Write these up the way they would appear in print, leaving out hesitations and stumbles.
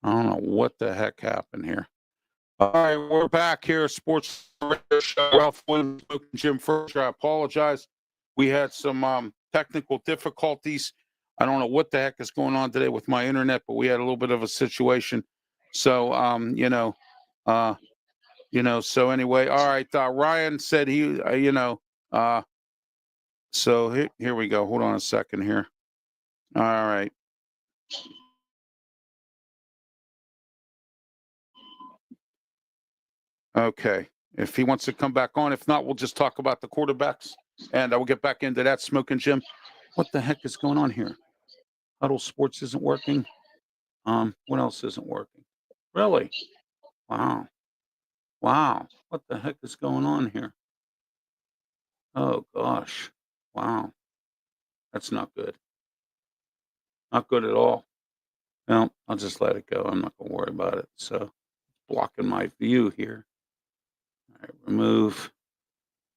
I don't know what the heck happened here. All right, we're back here, Sports Radio Show. Ralph Williams, Smokin, Jim Frazier. I apologize. We had some technical difficulties. I don't know what the heck is going on today with my internet, but we had a little bit of a situation. So, so anyway, all right. Ryan said so here we go. Hold on a second here. All right. Okay. If he wants to come back on, if not, we'll just talk about the quarterbacks, and I will get back into that. Smokin, Jim. What the heck is going on here? Huddle Sports isn't working. What else isn't working? Really? Wow. What the heck is going on here? Oh gosh. Wow. That's not good. Not good at all. No, I'll just let it go. I'm not going to worry about it. So, blocking my view here. All right, remove.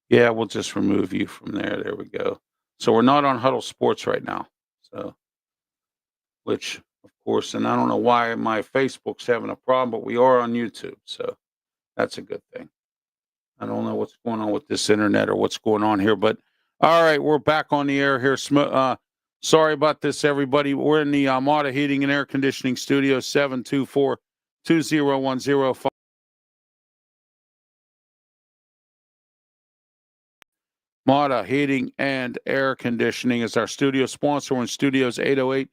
Yeah, we'll just remove you from there. There we go. So we're not on Huddle Sports right now. So, which, of course, and I don't know why my Facebook's having a problem, but we are on YouTube. So that's a good thing. I don't know what's going on with this internet or what's going on here, but all right, we're back on the air here. Sorry about this, everybody. We're in the Armada Heating and Air Conditioning Studio, 724-20105. Armada Heating and Air Conditioning is our studio sponsor. We're in Studios 808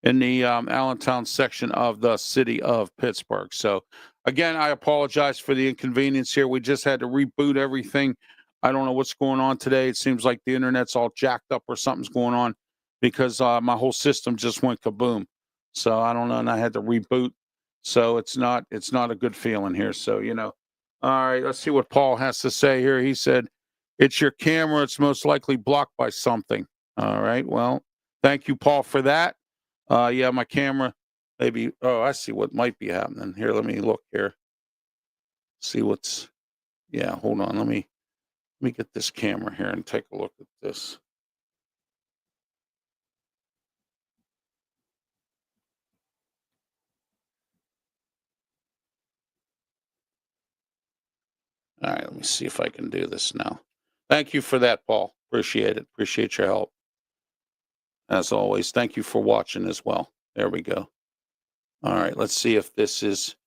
in the Allentown section of the city of Pittsburgh. So, again, I apologize for the inconvenience here. We just had to reboot everything. I don't know what's going on today. It seems like the internet's all jacked up or something's going on because my whole system just went kaboom. So I don't know, and I had to reboot. So it's not a good feeling here. So, all right, let's see what Paul has to say here. He said, it's your camera. It's most likely blocked by something. All right, well, thank you, Paul, for that. Yeah, my camera, maybe. Oh, I see what might be happening here. Let me look here. See what's. Yeah, hold on. Let me get this camera here and take a look at this. All right, let me see if I can do this now. Thank you for that, Paul. Appreciate it. Appreciate your help. As always, thank you for watching as well. There we go. All right, let's see if this is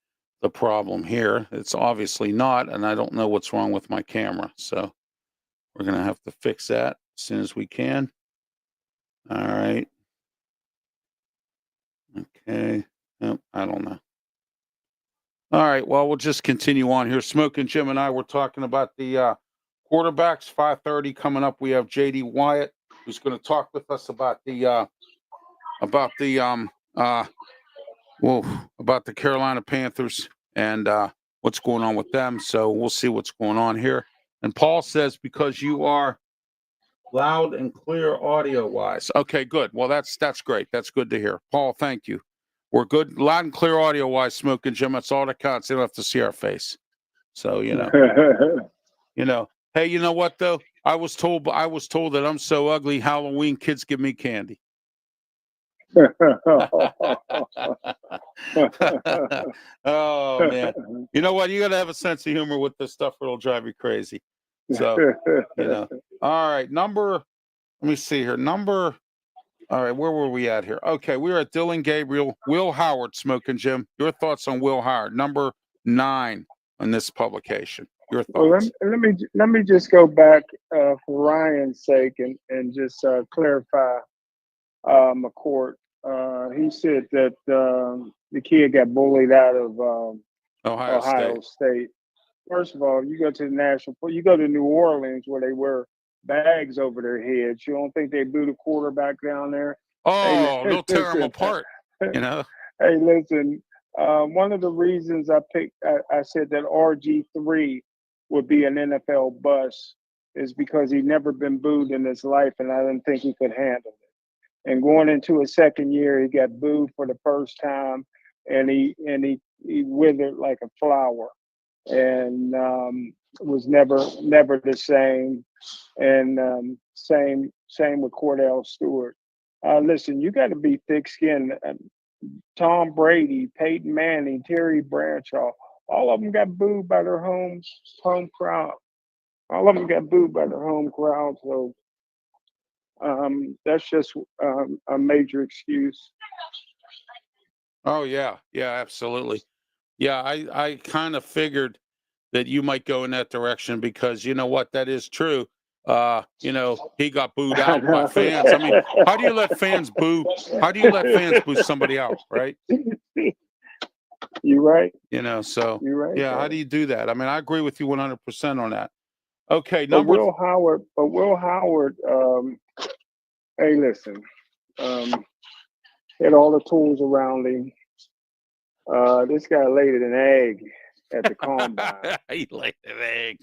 the problem here. It's obviously not, and I don't know what's wrong with my camera. So we're going to have to fix that as soon as we can. All right. Okay. Nope, I don't know. All right. Well, we'll just continue on here. Smokin, Jim, and I were talking about the quarterbacks. 5:30 coming up. We have J.D. WYATT, who's going to talk with us about the Carolina Panthers and what's going on with them. So we'll see what's going on here. And Paul says, because you are loud and clear audio wise. Okay, good. Well, that's great. That's good to hear. Paul, thank you. We're good, loud and clear audio wise, Smokin, Jim. That's all that counts. They don't have to see our face. So, Hey, you know what though? I was told that I'm so ugly, Halloween kids give me candy. Oh man. You know what? You gotta have a sense of humor with this stuff or it'll drive you crazy. So all right, let me see here. All right, where were we at here? Okay, we were at Dylan Gabriel, Will Howard, Smokin, Jim. Your thoughts on Will Howard, number 9 on this publication. Your thoughts. Well, let me just go back for Ryan's sake and just clarify McCourt. He said that the kid got bullied out of Ohio State. First of all, you go to New Orleans where they wear bags over their heads. You don't think they boot a quarterback down there? Oh, they'll tear them apart. Hey, listen. One of the reasons I said that RG3 would be an NFL bust is because he'd never been booed in his life, and I didn't think he could handle it. And going into his second year, he got booed for the first time, and he withered like a flower, and was never the same. And same with Cordell Stewart. Listen, you got to be thick-skinned. Tom Brady, Peyton Manning, Terry Bradshaw. All of them got booed by their home crowd. All of them got booed by their home crowd. So that's just a major excuse. Oh yeah, yeah, absolutely. Yeah, I kind of figured that you might go in that direction because you know what, that is true. He got booed I out by know. fans. I mean, how do you let fans boo? How do you let fans boo somebody out, right? You're right. So You're right, yeah, how do though. you do that? I mean, I agree with you 100% on that. Okay, But number Will Howard, hey, listen, had all the tools around him. This guy laid an egg at the combine. he laid an egg.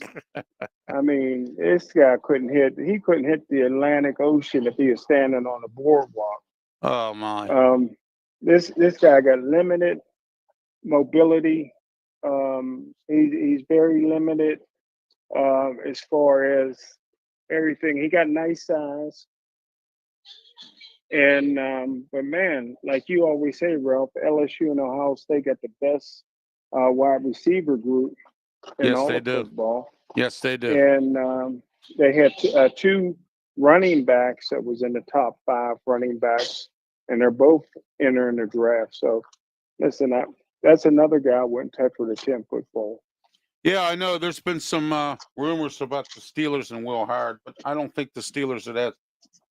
I mean, this guy he couldn't hit the Atlantic Ocean if he was standing on the boardwalk. Oh my. This guy got limited mobility. He's very limited as far as everything. He got nice size. And but man, like you always say, Ralph, LSU and Ohio State got the best wide receiver group in Yes, all they of do. football. Yes, they do. And they had two running backs that was in the top 5 running backs, and they're both entering the draft. So listen, that's another guy I wouldn't touch with a 10-foot pole. Yeah, I know. There's been some rumors about the Steelers and Will Howard, but I don't think the Steelers are that.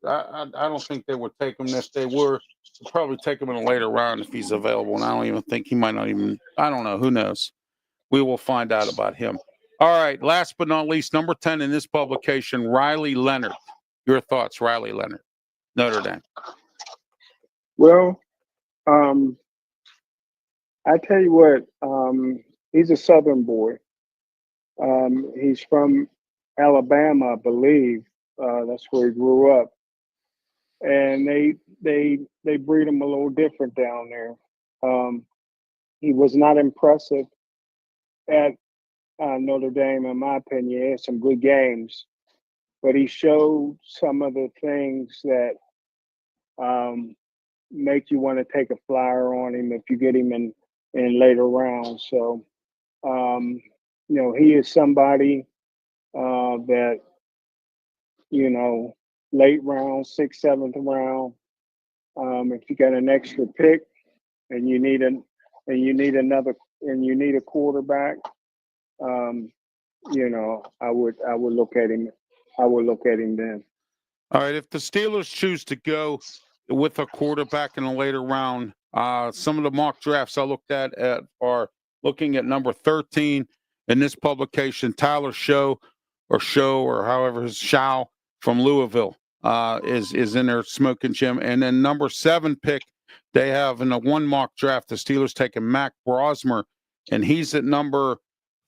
I don't think they would take him. If they were, they'd probably take him in a later round if he's available. And I don't even think he might not even. I don't know. Who knows? We will find out about him. All right. Last but not least, number 10 in this publication, Riley Leonard. Your thoughts, Riley Leonard, Notre Dame. Well, I tell you what, he's a Southern boy. He's from Alabama, I believe. That's where he grew up, and they breed him a little different down there. He was not impressive at Notre Dame, in my opinion. He had some good games, but he showed some of the things that make you want to take a flyer on him if you get him in later rounds. So, he is somebody that, late round, 6th, 7th round. If you got an extra pick and you need a quarterback, I would look at him. I would look at him then. All right. If the Steelers choose to go with a quarterback in a later round, some of the mock drafts I looked at are looking at number 13 in this publication, Tyler Show or however his Shaw from Louisville is in their Smokin Gym. And then number 7 pick, they have in the one mock draft, the Steelers taking Mac Brosmer, and he's at number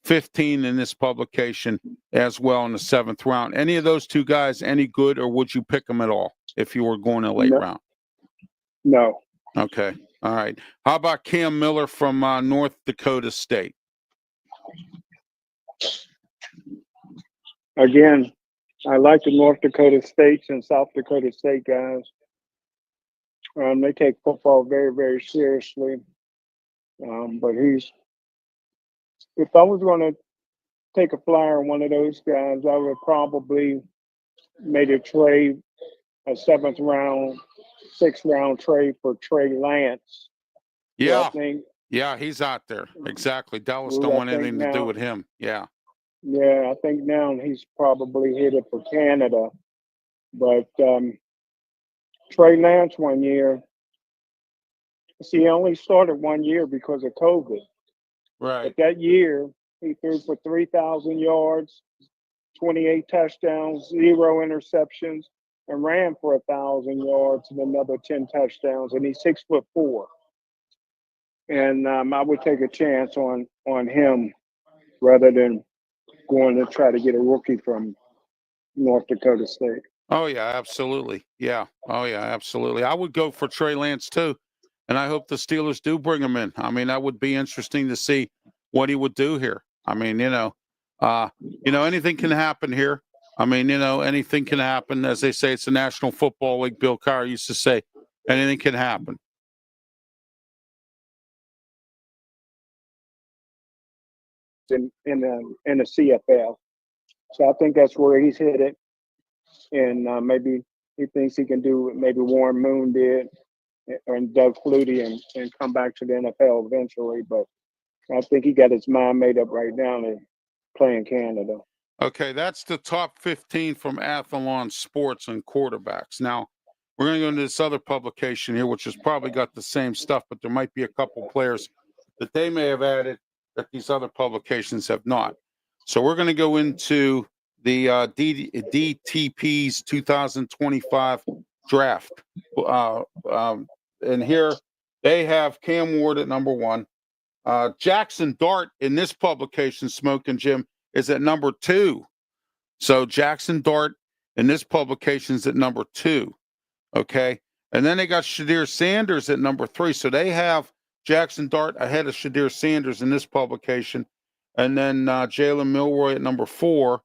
15 in this publication as well in the 7th round. Any of those two guys any good, or would you pick them at all if you were going a late round? No. Okay. All right. How about Cam Miller from North Dakota State? Again, I like the North Dakota States and South Dakota State guys. They take football very, very seriously. But if I was going to take a flyer on one of those guys, I would probably made a trade, a 7th round, 6th round trade for Trey Lance. Yeah. So yeah, he's out there. Exactly. Dallas don't want anything to do with him. Yeah. Yeah, I think now he's probably headed for Canada. But Trey Lance 1 year, he only started 1 year because of COVID. Right. But that year, he threw for 3,000 yards, 28 touchdowns, 0 interceptions, and ran for 1,000 yards and another 10 touchdowns. And he's 6'4". And I would take a chance on him rather than going to try to get a rookie from North Dakota State. Oh, yeah, absolutely. Yeah. Oh, yeah, absolutely. I would go for Trey Lance, too. And I hope the Steelers do bring him in. I mean, that would be interesting to see what he would do here. I mean, anything can happen here. I mean, anything can happen. As they say, it's the National Football League. Bill Cowher used to say, anything can happen. in the CFL. So I think that's where he's headed, and maybe he thinks he can do what maybe Warren Moon did and Doug Flutie and come back to the NFL eventually. But I think he got his mind made up right now to play in Canada. Okay, that's the top 15 from Athlon Sports and quarterbacks. Now, we're going to go into this other publication here, which has probably got the same stuff, but there might be a couple players that they may have added that these other publications have not. So we're going to go into the DTP's 2025 draft. And here they have Cam Ward at number 1. Jackson Dart in this publication, Smokin' Jim, is at number 2. So Jackson Dart in this publication is at number 2. Okay. And then they got Shadir Sanders at number 3. So they have Jackson Dart ahead of Shadir Sanders in this publication. And then Jalen Milroy at number 4.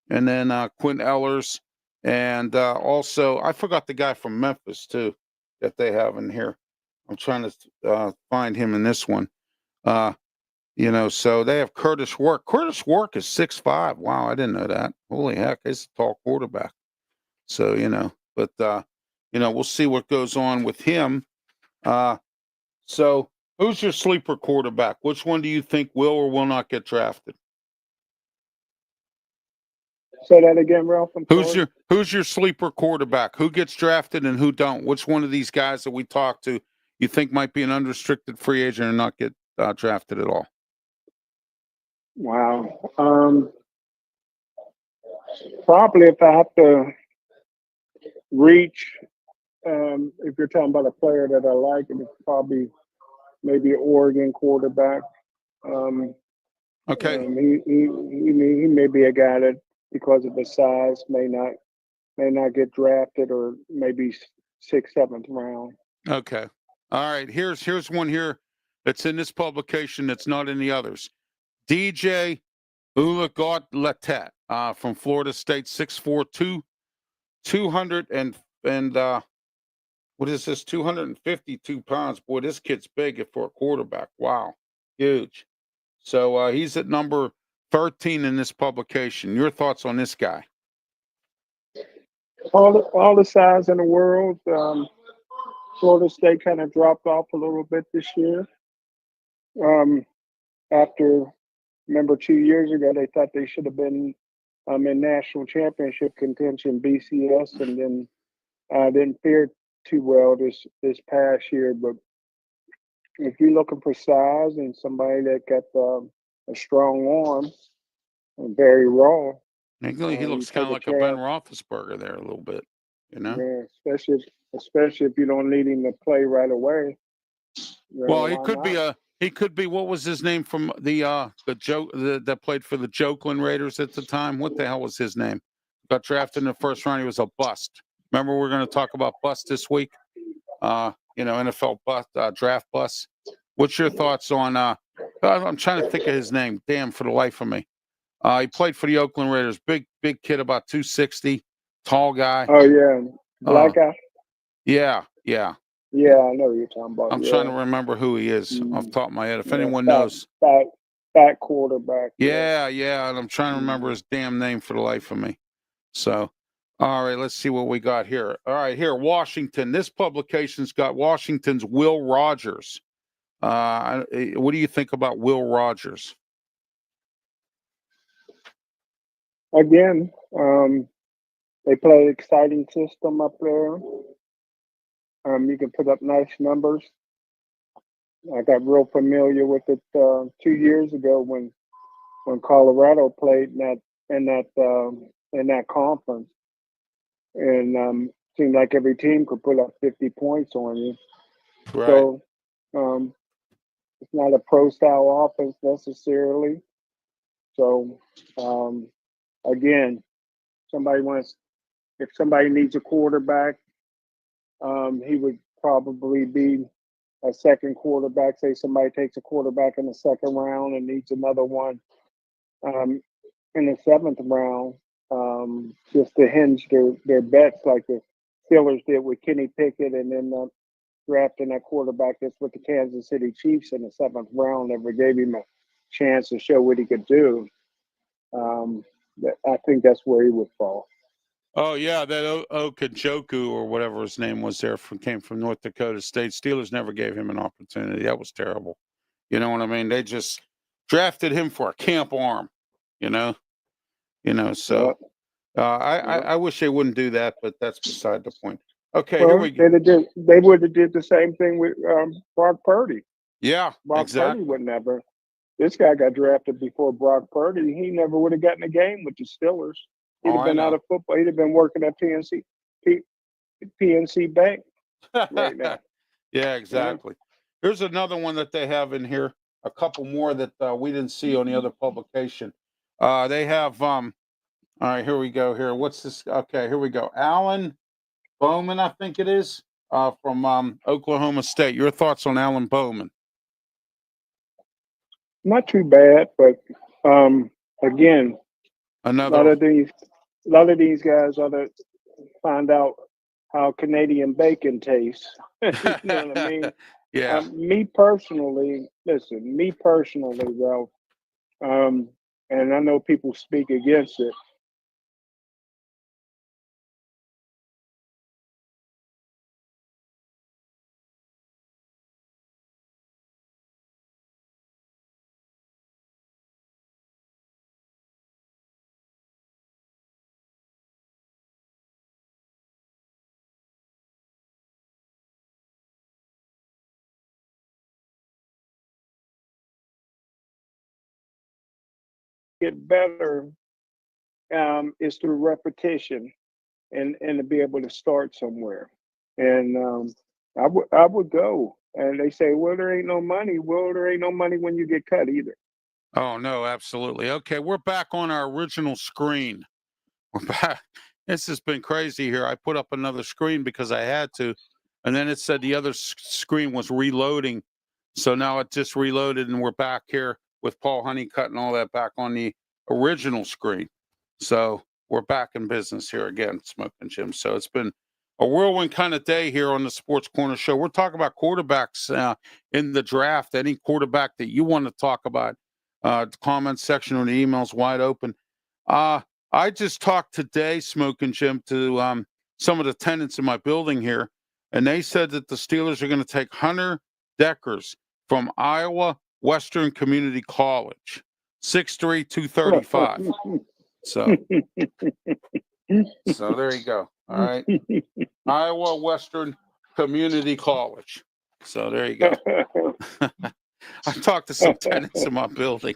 And then Quinn Ellers. And also, I forgot the guy from Memphis, too, that they have in here. I'm trying to find him in this one. So they have Curtis Work. Curtis Work is 6'5". Wow, I didn't know that. Holy heck, he's a tall quarterback. So, but we'll see what goes on with him. So who's your sleeper quarterback? Which one do you think will or will not get drafted? Say that again, Ralph. Who's your sleeper quarterback? Who gets drafted and who don't? Which one of these guys that we talked to you think might be an unrestricted free agent and not get drafted at all? Wow. Probably if I have to reach, if you're talking about a player that I like, it's probably maybe an Oregon quarterback. Okay. He may be a guy that, because of his size, may not get drafted, or maybe 6th, 7th round. Okay. All right. Here's one here that's in this publication that's not in the others. DJ Ulagot-Letet from Florida State, 6'4", 200 and what is this? 252 pounds. Boy, this kid's big for a quarterback. Wow, huge. So he's at number 13 in this publication. Your thoughts on this guy? All the size in the world. Florida State kind of dropped off a little bit this year. After, remember 2 years ago, they thought they should have been in national championship contention, BCS, and then didn't fare too well this past year. But if you're looking for size and somebody that got a strong arm and very raw, he looks kind of like a Ben Roethlisberger there a little bit, Yeah, especially if you don't need him to play right away. Well, he could be. What was his name from the joke that played for the Oakland Raiders at the time? What the hell was his name? Got drafted in the first round. He was a bust. Remember, we're going to talk about bust this week. NFL bust, draft bust. What's your thoughts on? I'm trying to think of his name. Damn, for the life of me. He played for the Oakland Raiders. Big kid, about 260, tall guy. Oh yeah, black guy. Yeah. Yeah, I know what you're talking about. I'm trying to remember who he is off the top of my head. If anyone fat, knows. Fat quarterback. Yeah, and I'm trying to remember his damn name for the life of me. So, all right, let's see what we got here. All right, here, Washington. This publication's got Washington's Will Rogers. What do you think about Will Rogers? Again, they play an exciting system up there. You can put up nice numbers. I got real familiar with it 2 years ago when Colorado played in that conference, and seemed like every team could put up 50 points on you. Right. So it's not a pro style offense necessarily. So again, if somebody needs a quarterback, he would probably be a second quarterback. Say somebody takes a quarterback in the 2nd round and needs another one in the 7th round, just to hinge their bets like the Steelers did with Kenny Pickett, and then drafting that quarterback that's with the Kansas City Chiefs in the 7th round. Never gave him chance to show what he could do, I think that's where he would fall. Oh yeah, that Okojoku or whatever his name was came from North Dakota State. Steelers never gave him an opportunity. That was terrible. You know what I mean? They just drafted him for a camp arm. You know. So I wish they wouldn't do that, but that's beside the point. Okay, here we go. They would have did the same thing with Brock Purdy. Yeah, Brock exactly. Purdy would never. This guy got drafted before Brock Purdy. He never would have gotten a game with the Steelers. He'd have been out of football. He'd have been working at PNC Bank right now. Yeah, exactly. Yeah. Here's another one that they have in here. A couple more that we didn't see on the other publication. They have. All right, here we go. Here, what's this? Okay, here we go. Alan Bowman, I think it is, from Oklahoma State. Your thoughts on Alan Bowman? Not too bad, but again, a lot of these guys ought to find out how Canadian bacon tastes. You know what I mean? Yeah. Me personally, Ralph, and I know people speak against it. Get better is through repetition and to be able to start somewhere. And I would go. And they say, well, there ain't no money. Well, there ain't no money when you get cut either. Oh no, absolutely. Okay, we're back on our original screen. We're back. This has been crazy here. I put up another screen because I had to, and then it said the other screen was reloading. So now it just reloaded, and we're back here with Paul Honeycutt and all that back on the original screen. So we're back in business here again, Smokin' Jim. So it's been a whirlwind kind of day here on the Sports Corner Show. We're talking about quarterbacks in the draft. Any quarterback that you want to talk about, the comment section or the email's wide open. I just talked today, Smokin' Jim, to some of the tenants in my building here, and they said that the Steelers are going to take Hunter Deckers from Iowa Western Community College, 6'3", 235. So there you go. All right. Iowa Western Community College. So there you go. I talked to some tenants in my building.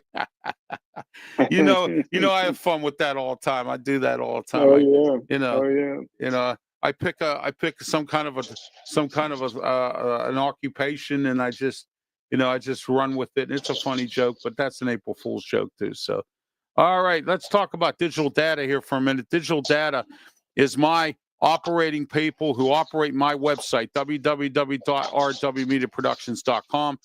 you know, I have fun with that all the time. I do that all the time. I pick some kind of an occupation, and I just run with it. And it's a funny joke, but that's an April Fool's joke too. So, all right, let's talk about digital data here for a minute. Digital data is my operating people who operate my website, www.rwmediaproductions.com.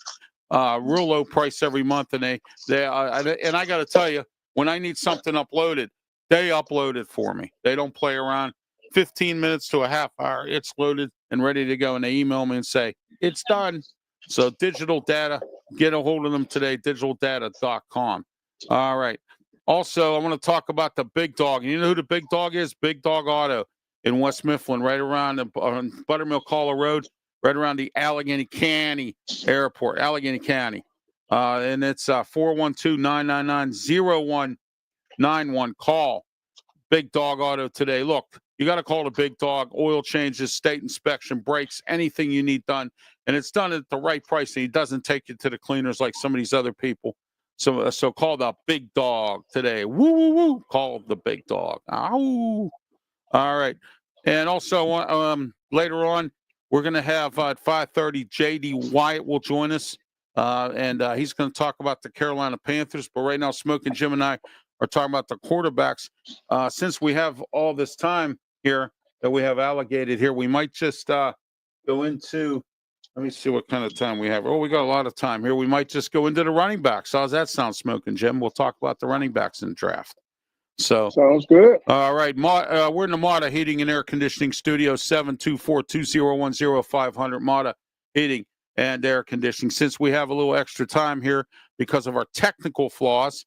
Real low price every month, and I got to tell you, when I need something uploaded, they upload it for me. They don't play around. 15 minutes to a half hour, it's loaded and ready to go, and they email me and say it's done. So digital data, get a hold of them today, digitaldata.com. All right. Also, I want to talk about the big dog. You know who the big dog is? Big Dog Auto in West Mifflin, right around on Buttermilk Hollow Road, right around the Allegheny County Airport, Allegheny County. And it's 412-999-0191. Call Big Dog Auto today. Look, you got to call the Big Dog. Oil changes, state inspection, brakes, anything you need done. And it's done at the right price, and he doesn't take you to the cleaners like some of these other people. So call the Big Dog today. Woo, woo, woo. Call the Big Dog. Ow. All right. And also later on, we're going to have at 5:30, J.D. Wyatt will join us, and he's going to talk about the Carolina Panthers. But right now, Smokin' Jim and I are talking about the quarterbacks. Since we have all this time here that we have allocated here, we might just go into – let me see what kind of time we have. Oh, we got a lot of time here. We might just go into the running backs. How's that sound, Smokin' Jim? We'll talk about the running backs in the draft. So sounds good. All right. We're in the Mata Heating and Air Conditioning Studio, 724-201-0500, Mata Heating and Air Conditioning. Since we have a little extra time here, because of our technical flaws,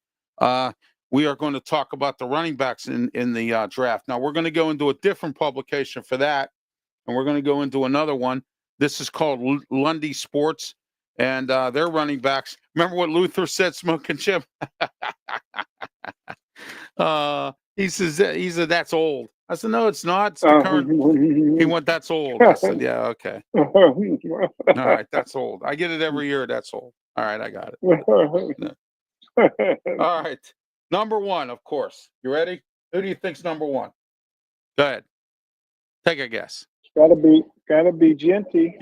we are going to talk about the running backs in the draft. Now, we're going to go into a different publication for that, and we're going to go into another one. This is called Lundy Sports, and their running backs. Remember what Luther said, Smokin' Chip? He said, that's old. I said, no, it's not. It's the current. He went, that's old. I said, yeah, okay. All right, that's old. I get it every year. That's old. All right, I got it. No. All right. Number one, of course. You ready? Who do you think's number one? Go ahead. Take a guess. Gotta be Genty.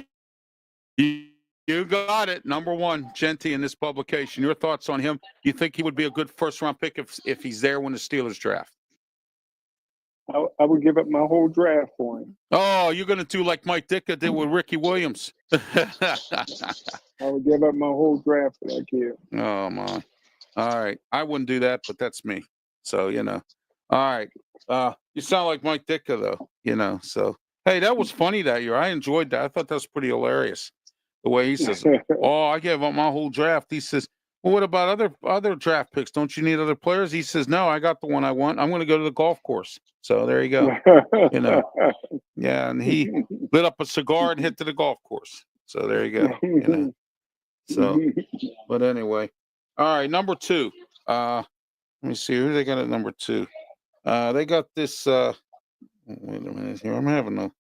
You got it. Number one, Genty in this publication. Your thoughts on him? You think he would be a good first-round pick if he's there when the Steelers draft? I would give up my whole draft for him. Oh, you're going to do like Mike Ditka did with Ricky Williams. I would give up my whole draft for that kid. Oh, my. All right. I wouldn't do that, but that's me. So, All right. You sound like Mike Ditka, though, So, hey, that was funny that year. I enjoyed that. I thought that was pretty hilarious. The way he says, oh, I gave up my whole draft. He says, well, what about other draft picks? Don't you need other players? He says, no, I got the one I want. I'm going to go to the golf course. So there you go. Yeah, and he lit up a cigar and hit to the golf course. So there you go. So, but anyway, all right, number two. Let me see who they got at number two. They got this. Wait a minute here. I'm having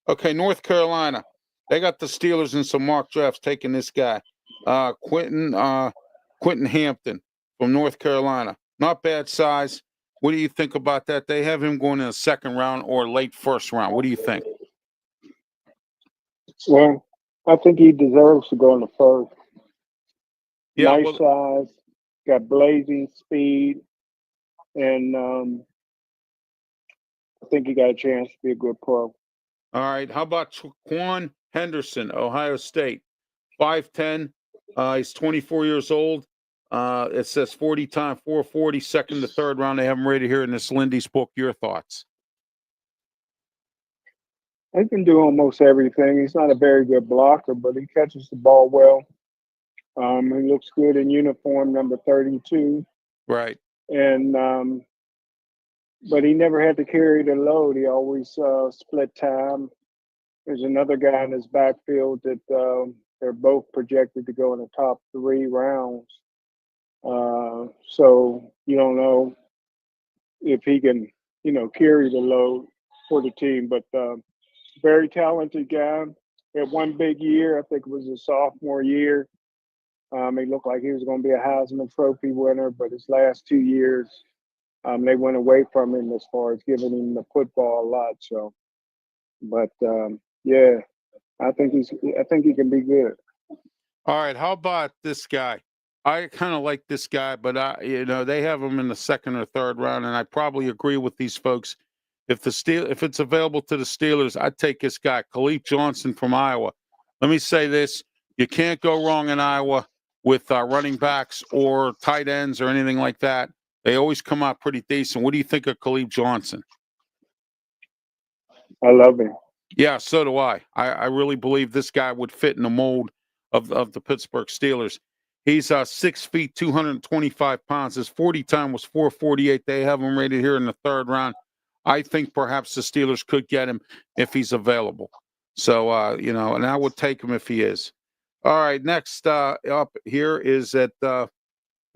okay, North Carolina. They got the Steelers in some mock drafts taking this guy, Quentin Hampton from North Carolina. Not bad size. What do you think about that? They have him going in the second round or late first round. What do you think? Well, I think he deserves to go in the first. Yeah, nice size, got blazing speed, and I think he got a chance to be a good pro. All right. How about Quan Henderson, Ohio State, 5'10". He's 24 years old. It says 40 time 440, second to third round. They have him rated here in this Lindy's book. Your thoughts? He can do almost everything. He's not a very good blocker, but he catches the ball well. He looks good in uniform, number 32. Right. And but he never had to carry the load. He always split time. There's another guy in his backfield that they're both projected to go in the top 3 rounds. So you don't know if he can, carry the load for the team. But very talented guy. He had one big year. I think it was his sophomore year. He looked like he was going to be a Heisman Trophy winner, but his last 2 years, they went away from him as far as giving him the football a lot. So, but yeah, I think he can be good. All right. How about this guy? I kind of like this guy, but they have him in the second or third round, and I probably agree with these folks. If it's available to the Steelers, I'd take this guy, Khalif Johnson from Iowa. Let me say this: you can't go wrong in Iowa with running backs or tight ends or anything like that. They always come out pretty decent. What do you think of Khalif Johnson? I love him. Yeah, so do I. I really believe this guy would fit in the mold of the Pittsburgh Steelers. He's 6 feet, 225 pounds. His 40 time was 448. They have him rated here in the third round. I think perhaps the Steelers could get him if he's available. So, and I would take him if he is. All right, next up here is and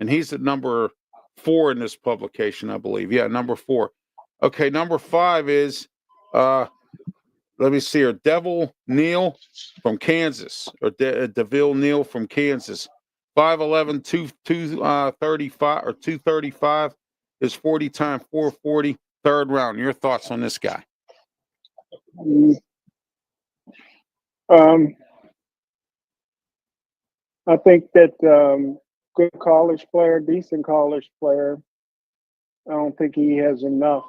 he's at number 4 in this publication, I believe. Yeah, number 4. Okay, number 5 is, let me see here, Devil Neal from Kansas, or DeVille Neal from Kansas. 5'11", 235 or 235. His 40 time 440, third round. Your thoughts on this guy? I think that good college player, decent college player. I don't think he has enough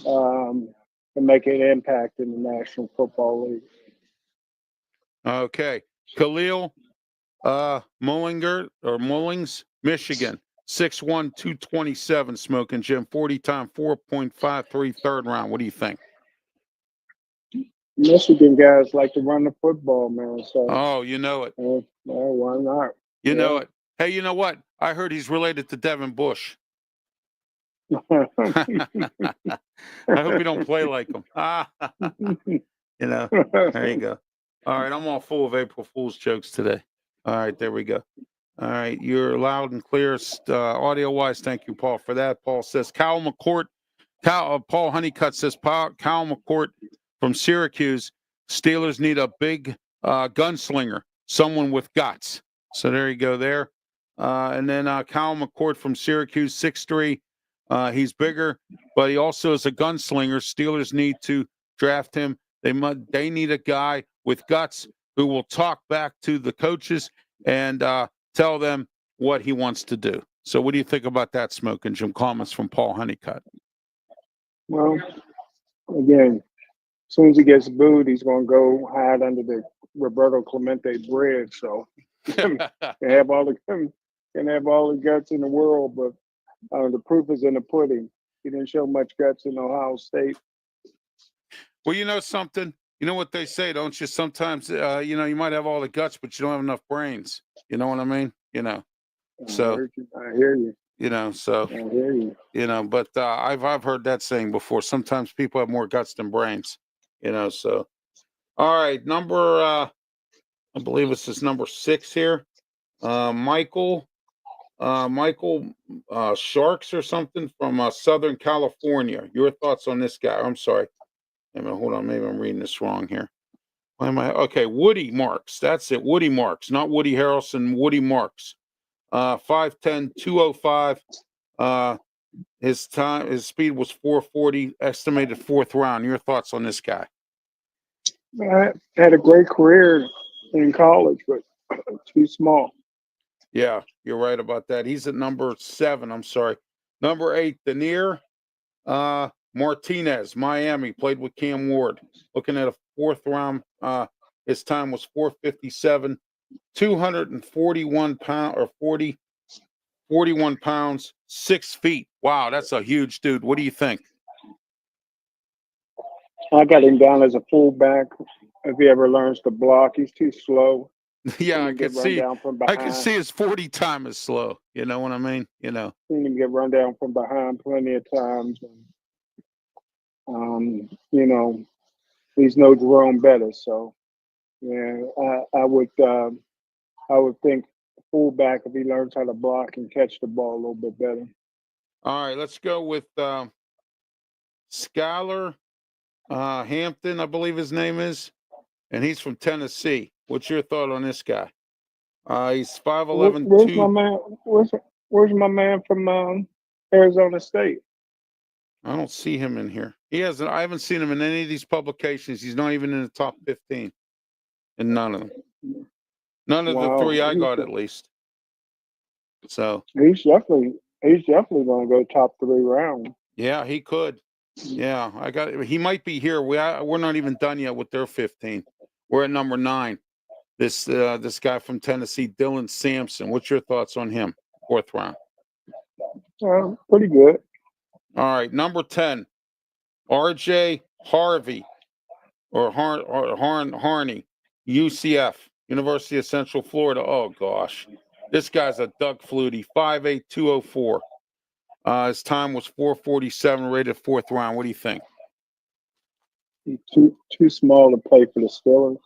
to make an impact in the National Football League. Okay, Khalil Mullings, Michigan, 6'1", 227, Smokin' Jim, 40 time 4.53, third round. What do you think? Michigan guys like to run the football, man. So you know it. well, why not? You know Yeah. it. Hey, you know what? I heard he's related to Devin Bush. I hope you don't play like him. You know, there you go. All right, I'm all full of April Fool's jokes today. All right, there we go. All right, you're loud and clear, audio-wise. Thank you, Paul, for that. Paul says, Paul Honeycutt says, Cal McCourt from Syracuse, Steelers need a big gunslinger, someone with guts. So there you go there. And then Cal McCourt from Syracuse, 6'3". He's bigger, but he also is a gunslinger. Steelers need to draft him. They need a guy with guts who will talk back to the coaches and tell them what he wants to do. So what do you think about that, Smokin', Jim? Comments from Paul Honeycutt. Well, again, as soon as he gets booed, he's going to go hide under the Roberto Clemente bridge. So can have all the guts in the world, but the proof is in the pudding. He didn't show much guts in Ohio State. Well, you know something? You know what they say, don't you? Sometimes, you might have all the guts, but you don't have enough brains. You know what I mean? So I hear you. I hear you. But I've heard that saying before. Sometimes people have more guts than brains. So all right, number I believe this is number 6 here. Michael Sharks or something from Southern California. Your thoughts on this guy? I'm sorry. Hold on. Maybe I'm reading this wrong here. Why am I? Okay, Woody Marks. That's it. Woody Marks, not Woody Harrelson. Woody Marks. 5'10", 205. His speed was 440. Estimated 4th round. Your thoughts on this guy? I had a great career in college, but too small. Yeah, you're right about that. He's at number 7. I'm sorry. Number 8, Danier Martinez, Miami, played with Cam Ward. Looking at a 4th round. His time was 4:57, 241 pound or 41 pounds, 6 feet. Wow, that's a huge dude. What do you think? I got him down as a fullback. If he ever learns to block, he's too slow. Yeah, I could see. Down from behind. I could see his 40 time is slow. You know what I mean? Seen him get run down from behind plenty of times. He's no Jerome Bettis, so yeah, I would think fullback if he learns how to block and catch the ball a little bit better. All right, let's go with Skylar Hampton, I believe his name is, and he's from Tennessee. What's your thought on this guy? He's 5'11". Where's my man? Where's my man from Arizona State? I don't see him in here. I haven't seen him in any of these publications. He's not even in the top 15. In none of them. None of the 3 I got, at least. So he's definitely going to go top 3 round. Yeah, he could. Yeah, he might be here. We're not even done yet with their 15. We're at number 9. This guy from Tennessee, Dylan Sampson. What's your thoughts on him? 4th round. Pretty good. All right, number 10, R.J. Harvey or Harney, UCF, University of Central Florida. Oh gosh, this guy's a Doug Flutie, 5'8", 204. His time was 4:47, rated 4th round. What do you think? He's too small to play for the Steelers.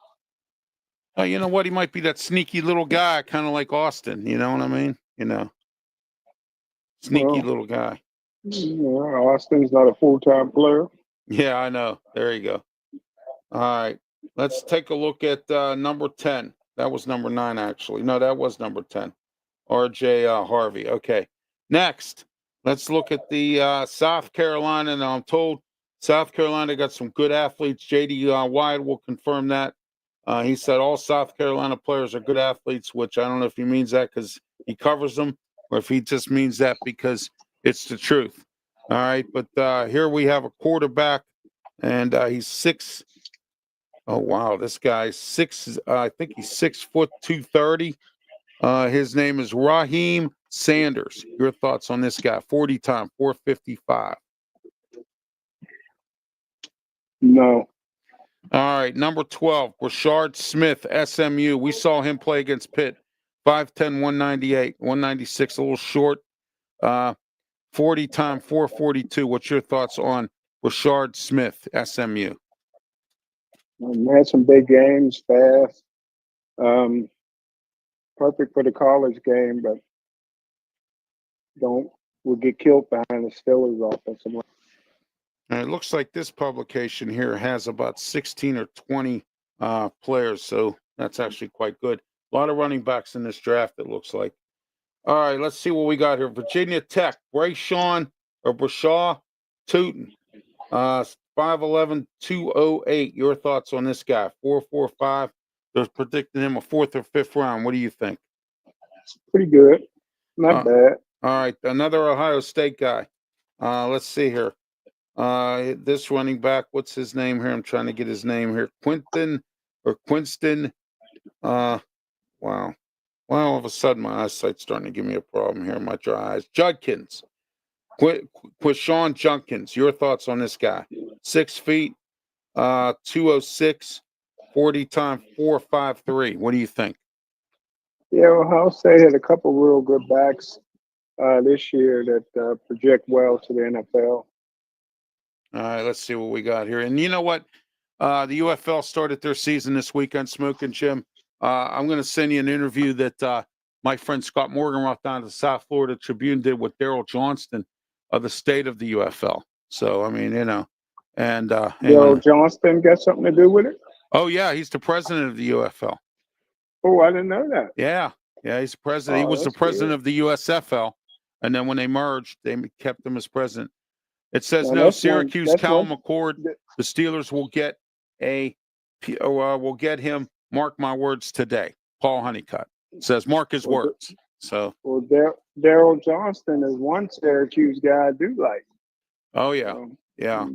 You know what? He might be that sneaky little guy, kind of like Austin. You know what I mean? Sneaky little guy. Austin's not a full-time player. Yeah, I know. There you go. All right. Let's take a look at number 10. That was number 9, actually. No, that was number 10. R.J. Harvey. Okay. Next, let's look at the South Carolina. Now, I'm told South Carolina got some good athletes. J.D. Wyatt will confirm that. He said all South Carolina players are good athletes, which I don't know if he means that because he covers them or if he just means that because it's the truth. All right. But here we have a quarterback, and he's 6. Oh, wow. This guy's 6. I think he's 6 foot 230. His name is Raheem Sanders. Your thoughts on this guy? 40 time, 455. No. All right, number 12, Rashard Smith, SMU. We saw him play against Pitt. 5'10", 198, 196, a little short. 40 time 442. What's your thoughts on Rashard Smith, SMU? Had some big games, fast. Perfect for the college game, but will get killed behind the Steelers offensive line. And it looks like this publication here has about 16 or 20 players, so that's actually quite good. A lot of running backs in this draft, it looks like. All right, let's see what we got here. Virginia Tech, Brashaw Tootin, 5'11", 208. Your thoughts on this guy? 4.45. They're predicting him a 4th or 5th round. What do you think? Pretty good. Not bad. All right, another Ohio State guy. Let's see here. This running back, what's his name here? I'm trying to get his name here. Quinston. Wow. Well, all of a sudden, my eyesight's starting to give me a problem here. My dry eyes. Judkins. Quishon Junkins. Your thoughts on this guy? 6 feet, 206, 40 time 4.53. What do you think? Yeah, Ohio State had a couple real good backs this year that project well to the NFL. All right, let's see what we got here. And you know what? The UFL started their season this weekend, Smokin' Jim. I'm going to send you an interview that my friend Scott Morganroth down at the South Florida Tribune did with Daryl Johnston of the state of the UFL. So, I mean, and Daryl Johnston got something to do with it? Oh, yeah, he's the president of the UFL. Oh, I didn't know that. Yeah, he's the president. He was the president of the USFL, and then when they merged, they kept him as president. It says no. Syracuse, Cal McCord. The Steelers will get him. Mark my words today. Paul Honeycutt says, mark his words. So, well, Daryl Johnston is one Syracuse guy I do like. Oh yeah, yeah.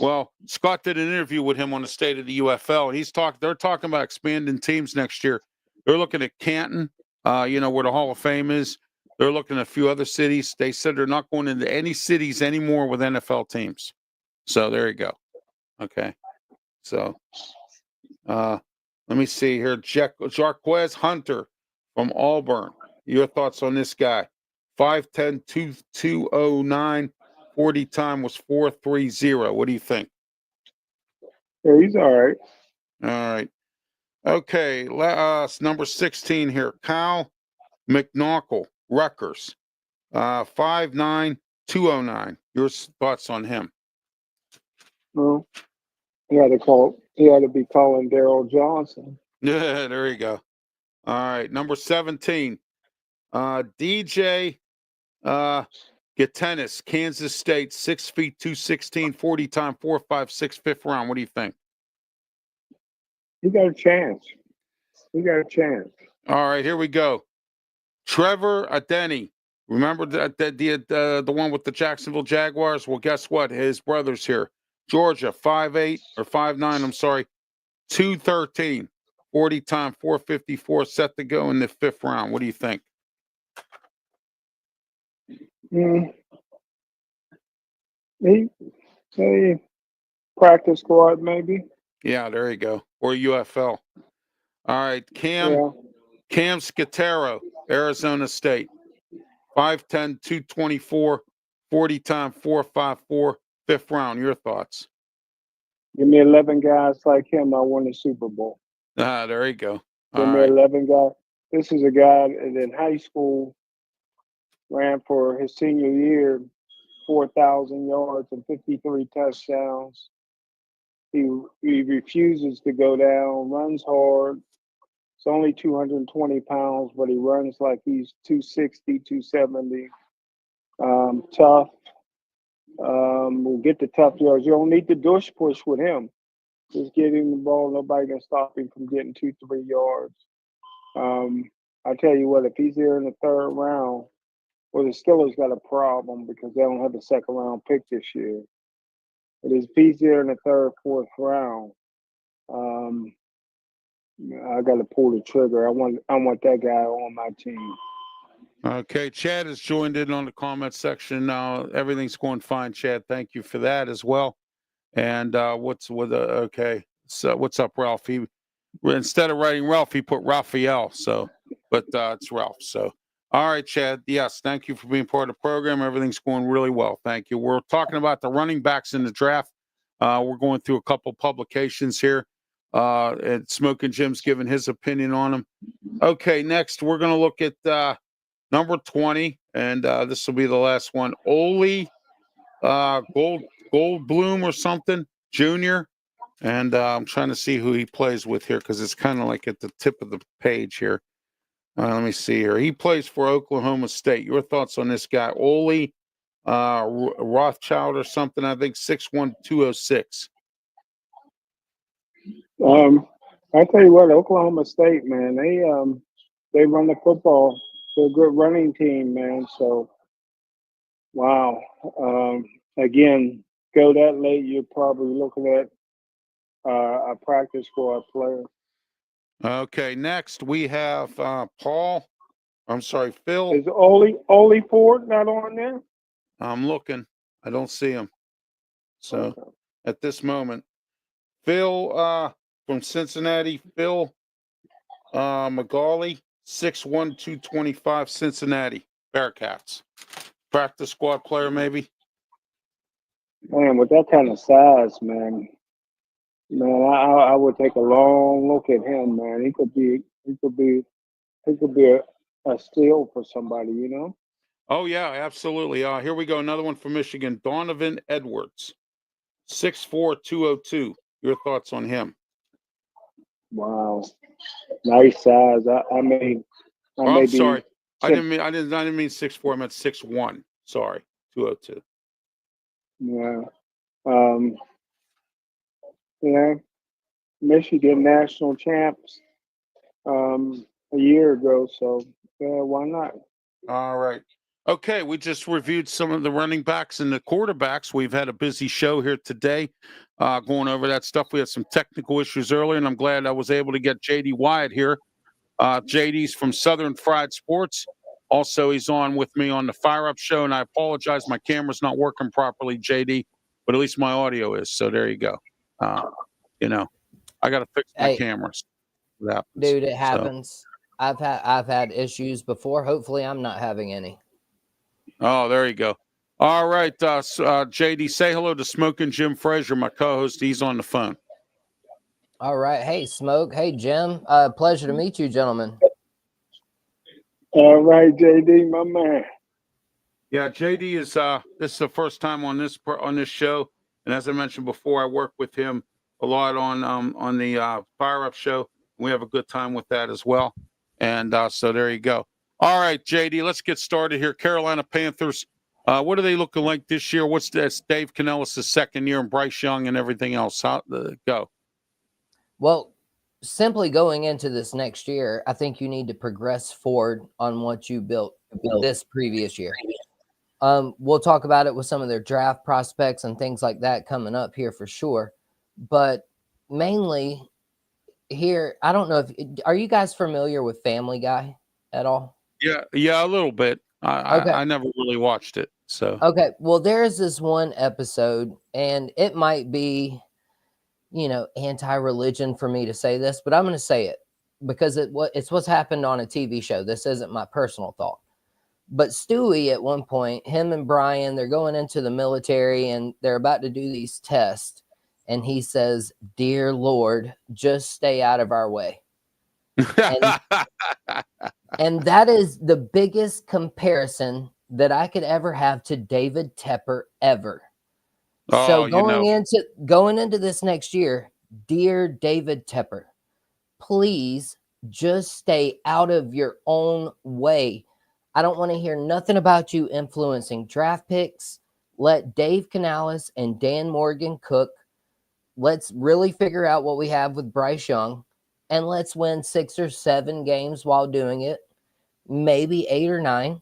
Well, Scott did an interview with him on the state of the UFL, and they're talking about expanding teams next year. They're looking at Canton, where the Hall of Fame is. They're looking at a few other cities. They said they're not going into any cities anymore with NFL teams. So there you go. Okay. So let me see here. Jarquez Hunter from Auburn. Your thoughts on this guy? 5'10", 209, 40 time was 4.30. What do you think? Yeah, he's all right. All right. Okay. Number 16 here. Kyle McNaughton, Rutgers. 5'9", 209. Your thoughts on him? Well, he had to be calling Daryl Johnson. Yeah, there you go. All right. Number 17. DJ Gatinis, Kansas State, 6 feet, 216, 40 time, 4.56, 5th round. What do you think? He got a chance. All right, here we go. Trevor Adeni. Remember the one with the Jacksonville Jaguars? Well, guess what? His brother's here. Georgia, 5'8", or 5'9", I'm sorry, 213, 40 time, 4.54, set to go in the 5th round. What do you think? He practice squad, maybe. Yeah, there you go. Or UFL. All right, Cam Scatero, Arizona State, 5'10", 224, 40 time, 4.54, 5th round. Your thoughts? Give me 11 guys like him, I win the Super Bowl. There you go. Give me 11 guys. This is a guy that in high school ran for his senior year 4,000 yards and 53 touchdowns. He refuses to go down, runs hard. It's only 220 pounds, but he runs like he's 260, 270. Tough. We'll get the tough yards. You don't need the push with him. Just get him the ball. Nobody can stop him from getting 2-3 yards. I tell you what, if he's there in the 3rd round, well, the Steelers got a problem because they don't have a 2nd round pick this year. But if he's there in the 3rd, 4th round, I got to pull the trigger. I want that guy on my team. Okay, Chad has joined in on the comment section now. Everything's going fine, Chad. Thank you for that as well. And okay, so what's up, Ralph? Instead of writing Ralph, he put Raphael. So but it's Ralph. So, all right, Chad. Yes, thank you for being part of the program. Everything's going really well. Thank you. We're talking about the running backs in the draft. We're going through a couple publications here. And Smokin' Jim's giving his opinion on them. Okay, next we're going to look at number 20, and this will be the last one. Ole Goldblum or something, Jr. And I'm trying to see who he plays with here because it's kind of like at the tip of the page here. Let me see here. He plays for Oklahoma State. Your thoughts on this guy, Ole Rothschild or something? I think 6'1", 206. I tell you what, Oklahoma State, man, they run the football. They're a good running team, man. So, wow. Again, go that late, you're probably looking at a practice squad player. Okay, next we have Phil. Is Ole Ford not on there? I'm looking. I don't see him. So at this moment, Phil from Cincinnati, Phil McGauley, 6'1", 225, Cincinnati Bearcats. Practice squad player, maybe. Man, with that kind of size, man, I would take a long look at him, man. He could be a steal for somebody, you know. Oh yeah, absolutely. Here we go. Another one from Michigan, Donovan Edwards, 6'4", 202. Your thoughts on him? Wow, nice size. I'm sorry. I didn't mean 6'4". I meant 6'1". Sorry, 202. Yeah. Yeah. Michigan national champs a year ago, so yeah, why not? All right. Okay, we just reviewed some of the running backs and the quarterbacks. We've had a busy show here today, going over that stuff. We had some technical issues earlier, and I'm glad I was able to get JD WYATT here. JD's from Southern Fried Sports. Also, he's on with me on the Fire Up Show, and I apologize, my camera's not working properly, JD, but at least my audio is. So there you go. You know, I got to fix my cameras. Dude, it happens. So, I've had issues before. Hopefully, I'm not having any. Oh, there you go. All right, JD, say hello to Smokin' Jim Frazier, my co-host. He's on the phone. All right. Hey, Smoke. Hey, Jim. Pleasure to meet you, gentlemen. All right, JD, my man. Yeah, JD is this is the first time on this show, and as I mentioned before, I work with him a lot on the Fire Up Show. We have a good time with that as well, and so there you go. All right, JD, let's get started here. Carolina Panthers. What are they looking like this year? What's this? Dave Canellis' second year and Bryce Young and everything else. Go. Well, simply going into this next year, I think you need to progress forward on what you built this previous year. We'll talk about it with some of their draft prospects and things like that coming up here for sure. But mainly here, I don't know are you guys familiar with Family Guy at all? Yeah, a little bit. I never really watched it. So okay, well, there's this one episode, and it might be, anti-religion for me to say this, but I'm going to say it because it's what's happened on a TV show. This isn't my personal thought. But Stewie, at one point, him and Brian, they're going into the military and they're about to do these tests. And he says, "Dear Lord, just stay out of our way." And that is the biggest comparison that I could ever have to David Tepper ever. So going into this next year, dear David Tepper, please just stay out of your own way. I don't want to hear nothing about you influencing draft picks. Let Dave Canales and Dan Morgan cook. Let's really figure out what we have with Bryce Young, and let's win 6 or 7 games while doing it. Maybe 8 or 9,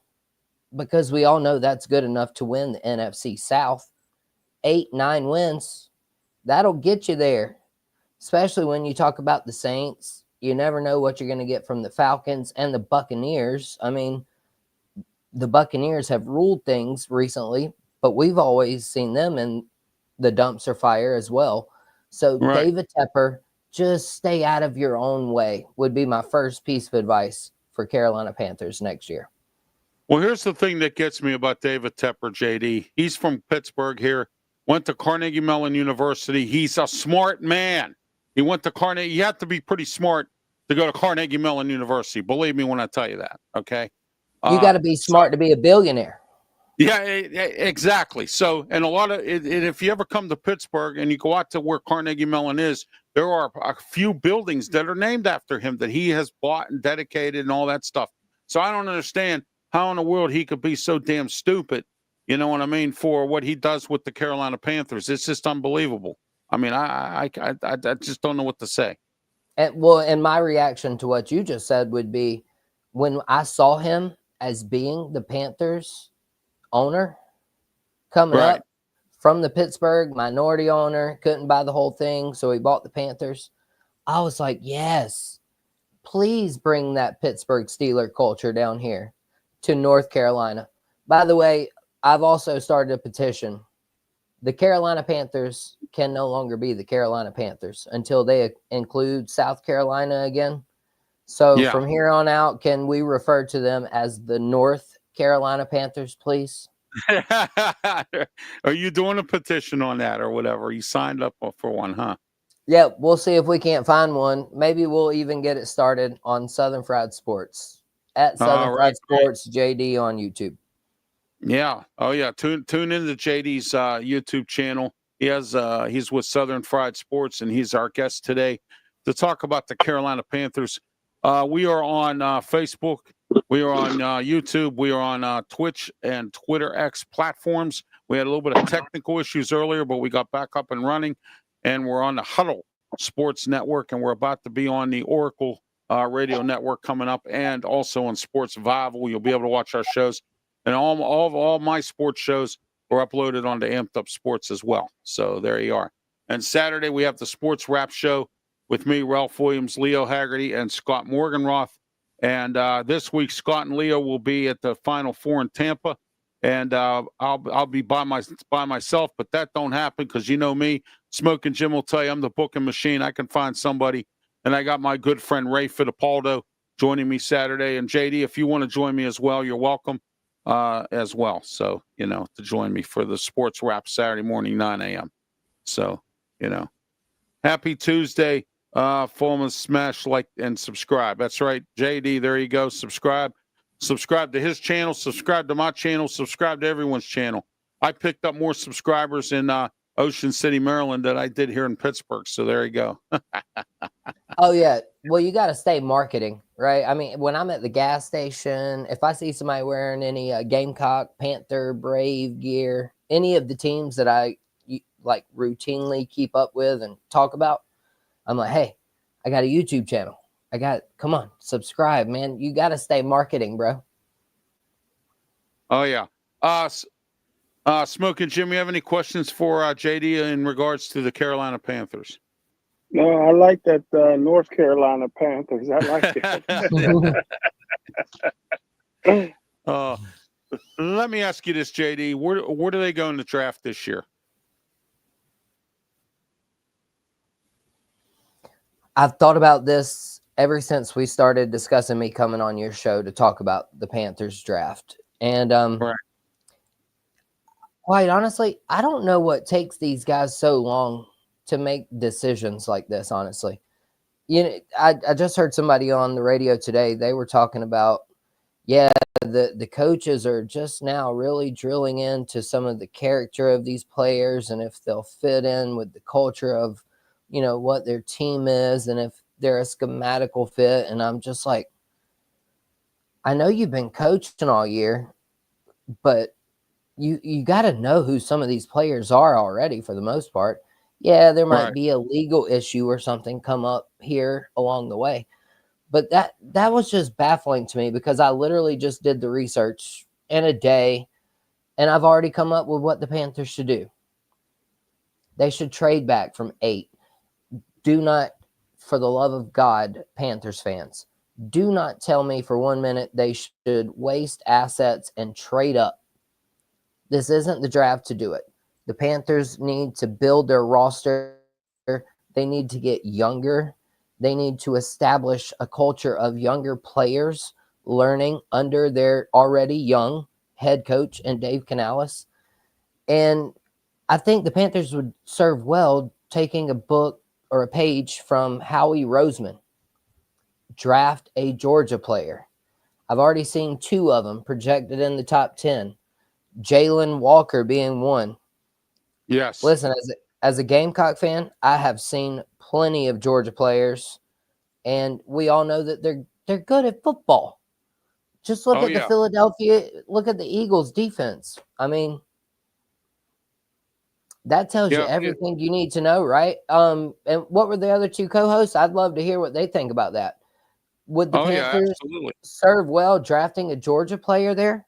because we all know that's good enough to win the NFC South. 8, 9 wins, that'll get you there, especially when you talk about the Saints. You never know what you're going to get from the Falcons and the Buccaneers. I mean, the Buccaneers have ruled things recently, but we've always seen them in the dumpster fire as well. So right. David Tepper, just stay out of your own way would be my first piece of advice for Carolina Panthers next year. Well, here's the thing that gets me about David Tepper, JD. He's from Pittsburgh here, went to Carnegie Mellon University. He's a smart man. He went to Carnegie. You have to be pretty smart to go to Carnegie Mellon University. Believe me when I tell you that, okay? You got to be smart to be a billionaire. Yeah, exactly. So, and a lot of it, if you ever come to Pittsburgh and you go out to where Carnegie Mellon is, there are a few buildings that are named after him that he has bought and dedicated and all that stuff. So I don't understand how in the world he could be so damn stupid, you know what I mean, for what he does with the Carolina Panthers. It's just unbelievable. I mean, I just don't know what to say. And my reaction to what you just said would be, when I saw him as being the Panthers owner coming up from the Pittsburgh minority owner, couldn't buy the whole thing, so he bought the Panthers. I was like, yes, please bring that Pittsburgh Steeler culture down here to North Carolina. By the way, I've also started a petition. The Carolina Panthers can no longer be the Carolina Panthers until they include South Carolina again. So from here on out, can we refer to them as the North Carolina Panthers, please? Are you doing a petition on that or whatever? You signed up for one, huh? Yeah, we'll see if we can't find one. Maybe we'll even get it started on Southern Fried Sports at Southern Fried Sports JD on YouTube. Yeah. Oh yeah. Tune into JD's YouTube channel. He has he's with Southern Fried Sports, and he's our guest today to talk about the Carolina Panthers. We are on Facebook. We are on YouTube. We are on Twitch and Twitter X platforms. We had a little bit of technical issues earlier, but we got back up and running. And we're on the Huddle Sports Network, and we're about to be on the Oracle Radio Network coming up, and also on Sports Vival. You'll be able to watch our shows. And all my sports shows are uploaded onto Amped Up Sports as well. So there you are. And Saturday, we have the Sports Wrap Show with me, Ralph Williams, Leo Haggerty, and Scott Morganroth. And this week, Scott and Leo will be at the Final Four in Tampa. And I'll be by myself, but that don't happen because you know me. Smokin Jim will tell you I'm the booking machine. I can find somebody. And I got my good friend Ray Fittipaldo joining me Saturday. And JD, if you want to join me as well, you're welcome as well. So, you know, to join me for the Sports Wrap Saturday morning, 9 a.m. So, you know, happy Tuesday. Follow, smash, like, and subscribe. That's right, JD. There you go. Subscribe to his channel. Subscribe to my channel. Subscribe to everyone's channel. I picked up more subscribers in Ocean City, Maryland, than I did here in Pittsburgh. So there you go. Oh yeah. Well, you got to stay marketing, right? I mean, when I'm at the gas station, if I see somebody wearing any Gamecock, Panther, Brave gear, any of the teams that I like routinely keep up with and talk about, I'm like, hey, I got a YouTube channel. Come on, subscribe, man. You got to stay marketing, bro. Oh, yeah. Smokin Jim, you have any questions for JD in regards to the Carolina Panthers? No, I like that North Carolina Panthers. I like it. Let me ask you this, JD. Where do they go in the draft this year? I've thought about this ever since we started discussing me coming on your show to talk about the Panthers draft. And quite honestly, I don't know what takes these guys so long to make decisions like this, honestly. You know, I just heard somebody on the radio today. They were talking about, the coaches are just now really drilling into some of the character of these players and if they'll fit in with the culture of, you know, what their team is and if they're a schematical fit. And I'm just like, I know you've been coaching all year, but you got to know who some of these players are already for the most part. Yeah, there might be a legal issue or something come up here along the way. But that was just baffling to me because I literally just did the research in a day and I've already come up with what the Panthers should do. They should trade back from 8. Do not, for the love of God, Panthers fans, do not tell me for 1 minute they should waste assets and trade up. This isn't the draft to do it. The Panthers need to build their roster. They need to get younger. They need to establish a culture of younger players learning under their already young head coach and Dave Canales. And I think the Panthers would serve well taking a book or a page from Howie Roseman. Draft a Georgia player. I've already seen 2 of them projected in the top 10. Jalen Walker being one. Yes. Listen, as a Gamecock fan, I have seen plenty of Georgia players, and we all know that they're good at football. Just look at the Eagles defense. I mean, that tells you everything you need to know, right? And what were the other 2 co-hosts? I'd love to hear what they think about that. Would the Panthers serve well drafting a Georgia player there?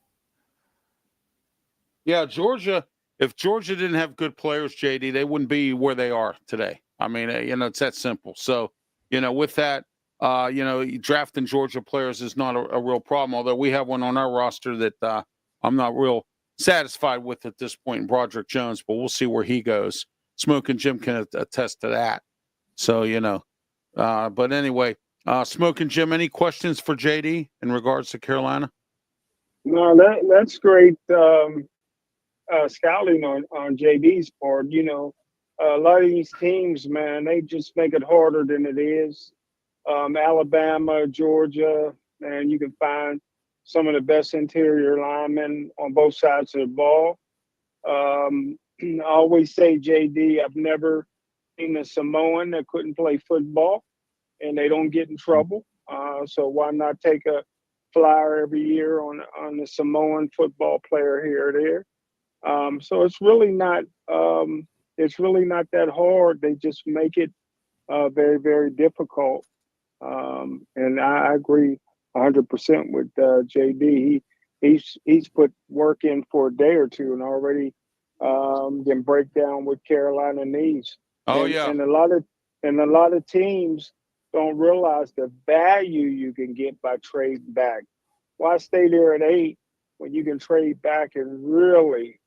Yeah, Georgia. If Georgia didn't have good players, JD, they wouldn't be where they are today. I mean, it's that simple. So, with that, drafting Georgia players is not a real problem. Although we have one on our roster that I'm not real satisfied with at this point, Broderick Jones. But we'll see where he goes. Smokin Jim can attest to that. So, but anyway, Smokin Jim, any questions for JD in regards to Carolina? No, that's great. Scouting on JD's part. A lot of these teams, man, they just make it harder than it is. Alabama, Georgia, and you can find some of the best interior linemen on both sides of the ball. I always say, JD, I've never seen a Samoan that couldn't play football, and they don't get in trouble. So why not take a flyer every year on the Samoan football player here or there? So it's really not that hard. They just make it very, very difficult. And I agree 100% with JD. He's put work in for a day or two and already can break down what Carolina needs. And a lot of teams don't realize the value you can get by trading back. Why stay there at 8 when you can trade back and really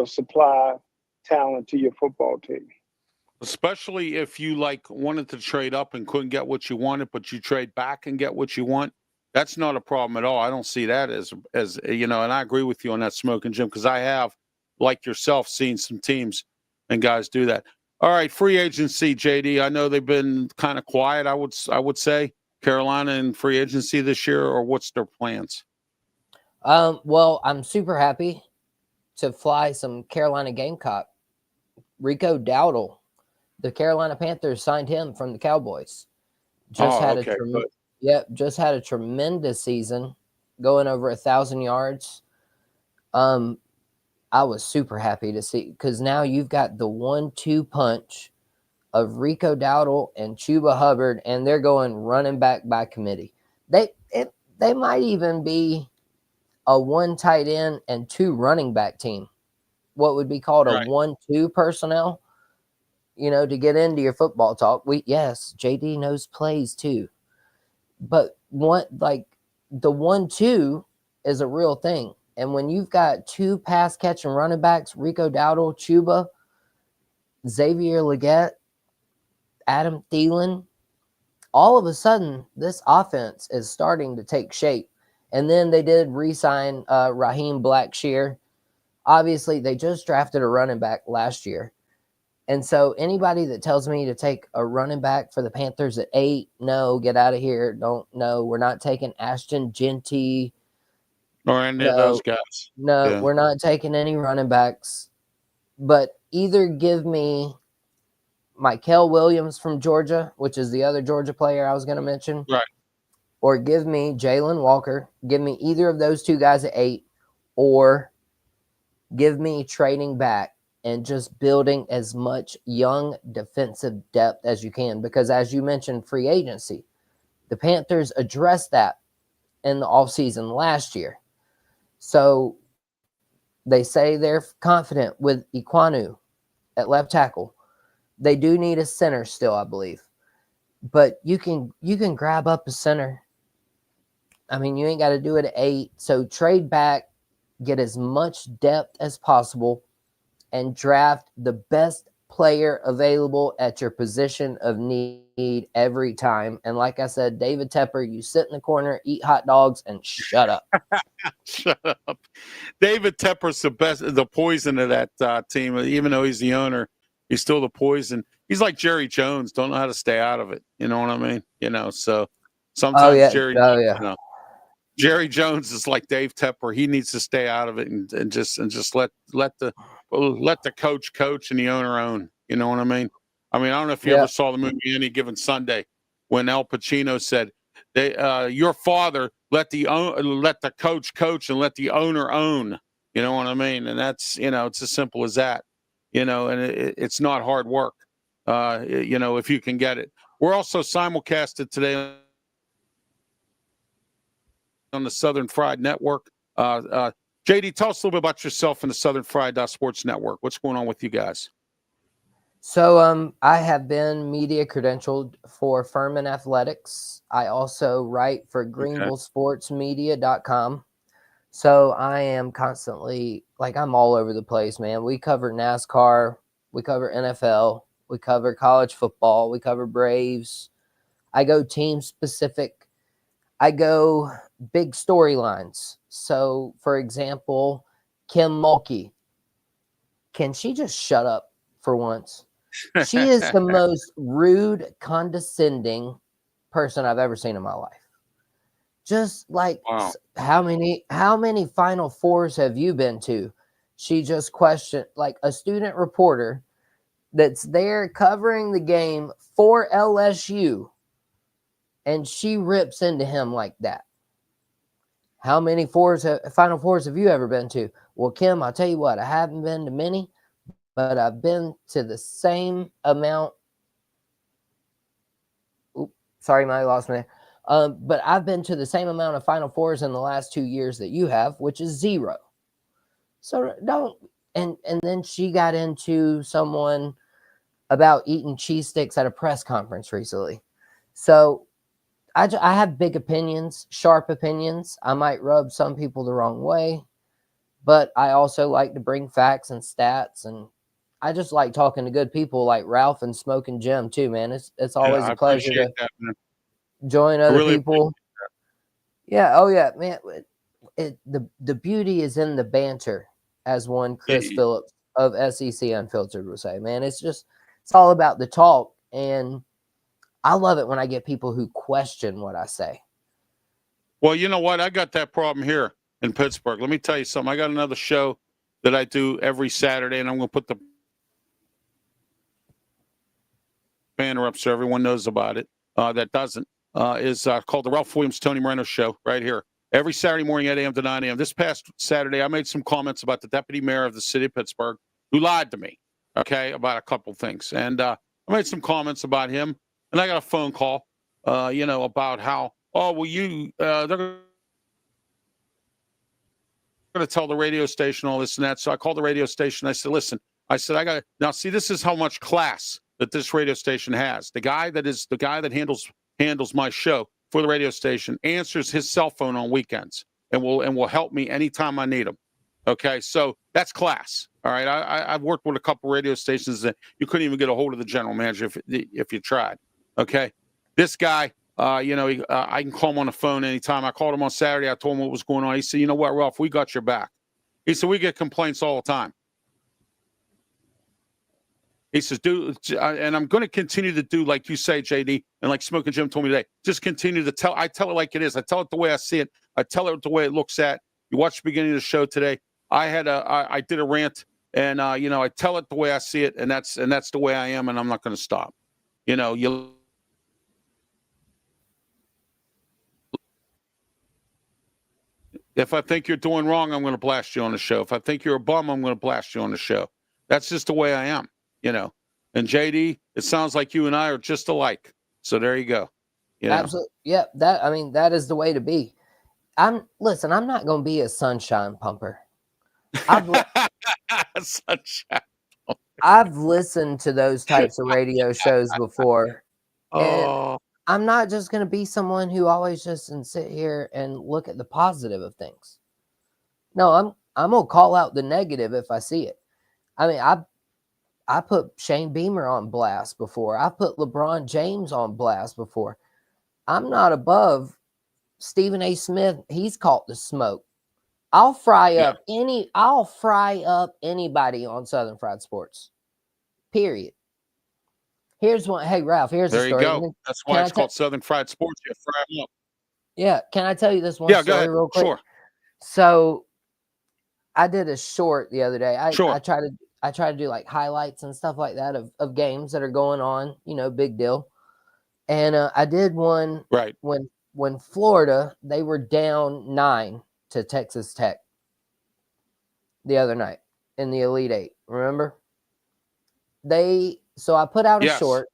supply talent to your football team. Especially if you wanted to trade up and couldn't get what you wanted, but you trade back and get what you want. That's not a problem at all. I don't see that as and I agree with you on that, Smokin Jim, because I have, like yourself, seen some teams and guys do that. All right, free agency, JD. I know they've been kind of quiet. I would say Carolina in free agency this year, or what's their plans? Well, I'm super happy to fly some Carolina Gamecock. Rico Dowdle, the Carolina Panthers signed him from the Cowboys. Just had a tremendous season, going over 1,000 yards. I was super happy to see, because now you've got the 1-2 punch of Rico Dowdle and Chuba Hubbard, and they're going running back by committee. They might even be a 1 tight end and 2 running back team. What would be called a 1-2 personnel, to get into your football talk. Yes, JD knows plays too. But the 1-2 is a real thing. And when you've got 2 pass catching running backs, Rico Dowdle, Chuba, Xavier Legette, Adam Thielen, all of a sudden this offense is starting to take shape. And then they did re-sign Raheem Blackshear. Obviously, they just drafted a running back last year. And so anybody that tells me to take a running back for the Panthers at 8, no, get out of here. We're not taking Ashton Genty. Or any of those guys. No, we're not taking any running backs. But either give me Mykel Williams from Georgia, which is the other Georgia player I was going to mention. Right. Or give me Jalen Walker. Give me either of those 2 guys at 8, or give me trading back and just building as much young defensive depth as you can. Because as you mentioned, free agency, the Panthers addressed that in the offseason last year. So they say they're confident with Iquanu at left tackle. They do need a center still, I believe. But you can grab up a center. I mean, you ain't got to do it at 8. So trade back, get as much depth as possible, and draft the best player available at your position of need every time. And like I said, David Tepper, you sit in the corner, eat hot dogs, and shut up. Shut up. David Tepper's the poison of that team. Even though he's the owner, he's still the poison. He's like Jerry Jones, don't know how to stay out of it. You know what I mean? So sometimes Jerry Jones is like Dave Tepper. He needs to stay out of it and just let the coach and the owner own. You know what I mean? I don't know if you ever saw the movie Any Given Sunday when Al Pacino said, your father let the coach and let the owner own. You know what I mean? And that's, it's as simple as that. And it's not hard work. If you can get it. We're also simulcasted today on the Southern Fried Network. JD, tell us a little bit about yourself and the Southern Fried Sports Network. What's going on with you guys? So I have been media credentialed for Furman Athletics. I also write for GreenvilleSportsMedia.com. So I am constantly, I'm all over the place, man. We cover NASCAR, we cover NFL, we cover college football, we cover Braves. I go team specific. I go big storylines. So, for example, Kim Mulkey. Can she just shut up for once? She is the most rude, condescending person I've ever seen in my life. Just like, wow. How many Final Fours have you been to? She just questioned, like a student reporter that's there covering the game for LSU, and she rips into him like that. How many Final Fours have you ever been to? Well, Kim, I'll tell you what, I haven't been to many, but I've been to the same amount. Oops, sorry, I lost me. But I've been to the same amount of Final Fours in the last 2 years that you have, which is 0. So don't. And then she got into someone about eating cheese sticks at a press conference recently. So I have big opinions, sharp opinions. I might rub some people the wrong way, but I also like to bring facts and stats, and I just like talking to good people like Ralph and Smokin Jim too, man. It's always a pleasure to join other people. Yeah. Oh yeah, man. The beauty is in the banter, as one Chris Phillips of SEC Unfiltered would say. Man, it's all about the talk, and I love it when I get people who question what I say. Well, you know what? I got that problem here in Pittsburgh. Let me tell you something. I got another show that I do every Saturday, and I'm going to put the banner up so everyone knows about it. That doesn't is called the Ralph Williams Tony Moreno Show right here every Saturday morning, 8 a.m. to 9 a.m. This past Saturday, I made some comments about the deputy mayor of the city of Pittsburgh who lied to me, about a couple things, and I made some comments about him. And I got a phone call, about how, they're going to tell the radio station all this and that. So I called the radio station. I said, listen, I got now. See, this is how much class that this radio station has. The guy that handles my show for the radio station answers his cell phone on weekends and will help me anytime I need him. Okay, so that's class. All right, I've worked with a couple radio stations that you couldn't even get a hold of the general manager if you tried. Okay, this guy, I can call him on the phone anytime. I called him on Saturday. I told him what was going on. He said, you know what, Ralph, we got your back. He said, we get complaints all the time. He says, dude, and I'm going to continue to do like you say, JD, and like Smokin Jim told me today, just continue to tell. I tell it like it is. I tell it the way I see it. I tell it the way it looks at. You watch the beginning of the show today. I did a rant, and I tell it the way I see it, and that's the way I am, and I'm not going to stop. If I think you're doing wrong, I'm going to blast you on the show. If I think you're a bum, I'm going to blast you on the show. That's just the way I am, And JD, it sounds like you and I are just alike. So there you go. Absolutely. Yeah, that is the way to be. I'm not going to be a sunshine pumper. Sunshine. I've listened to those types of radio shows before. Oh. I'm not just going to be someone who always just sit here and look at the positive of things. No, I'm going to call out the negative if I see it. I mean, I put Shane Beamer on blast before. I put LeBron James on blast before. I'm not above Stephen A. Smith. He's caught the smoke. I'll fry up anybody on Southern Fried Sports. Period. Here's one. Hey, Ralph, here's the story. There you go. That's why it's called Southern Fried Sports. You fry them up. Yeah. Can I tell you this one story real quick? Sure. So I did a short the other day. I try to do like highlights and stuff like that of games that are going on, big deal. And I did one when Florida, they were down 9 to Texas Tech the other night in the Elite Eight. Remember? So I put out a short.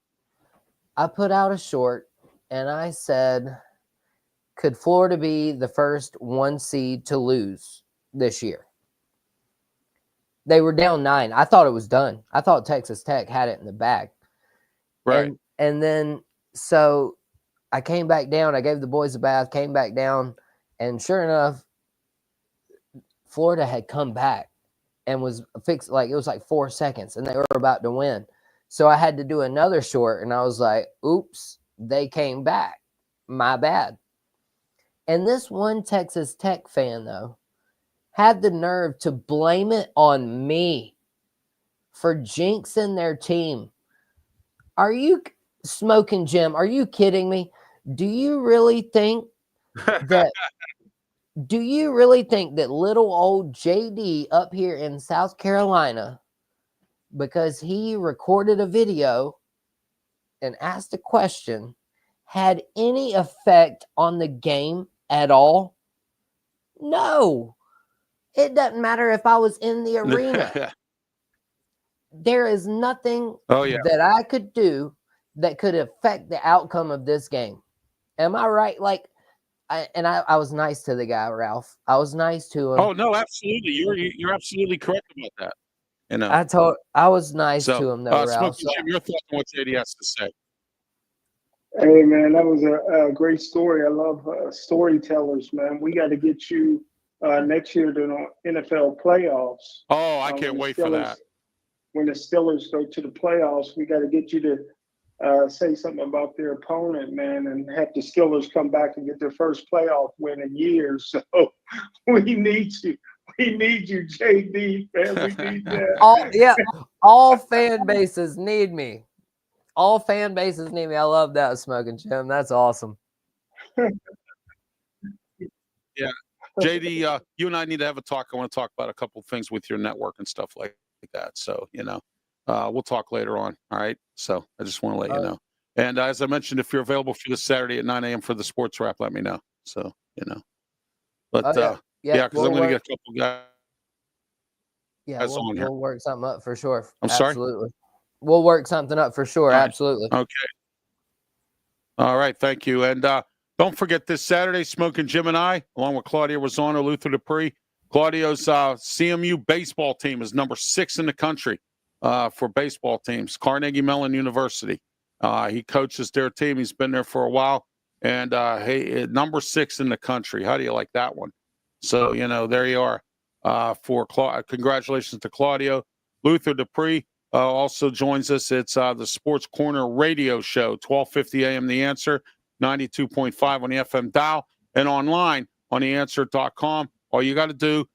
I put out a short and I said, could Florida be the first 1 seed to lose this year? They were down 9. I thought it was done. I thought Texas Tech had it in the bag. Right. And then, so I came back down. I gave the boys a bath, came back down. And sure enough, Florida had come back and was fixed. Like, it was like 4 seconds and they were about to win. So I had to do another short and I was like, oops, they came back. My bad. And this one Texas Tech fan, though, had the nerve to blame it on me for jinxing their team. Are you Smokin, Jim? Are you kidding me? Do you really think that little old JD up here in South Carolina, because he recorded a video and asked a question, had any effect on the game at all? No. It doesn't matter if I was in the arena. There is nothing that I could do that could affect the outcome of this game. Am I right? Like, I was nice to the guy, Ralph. I was nice to him. Oh no, absolutely. You're absolutely correct about that. I was nice to him though, Ralph. Smokin, Jim, your thoughts on what JD has to say? Hey man, that was a great story. I love storytellers, man. We got to get you next year to the NFL playoffs. Oh, I can't wait for that. When the Steelers go to the playoffs, we got to get you to say something about their opponent, man, and have the Steelers come back and get their first playoff win in years. So we need you. We need you, JD, man. We need that. All fan bases need me. All fan bases need me. I love that, Smokin, Jim. That's awesome. Yeah. JD, you and I need to have a talk. I want to talk about a couple of things with your network and stuff like that. So, we'll talk later on. All right. So I just want to let you know. And as I mentioned, if you're available for this Saturday at 9 a.m. for the sports wrap, let me know. So, but because I'm going to get a couple guys. Yeah, we'll work something up for sure. I'm Absolutely. sorry? We'll work something up for sure. Right. Absolutely. Okay. All right. Thank you. And don't forget this Saturday, Smokin, Jim and I, along with Claudio Rosano, Luther Dupree. Claudio's CMU baseball team is number 6 in the country for baseball teams, Carnegie Mellon University. He coaches their team. He's been there for a while. And number 6 in the country. How do you like that one? So, there you are. Congratulations to Claudio. Luther Dupree also joins us. It's the Sports Corner radio show, 12:50 a.m. The Answer, 92.5 on the FM dial, and online on theanswer.com. All you got to do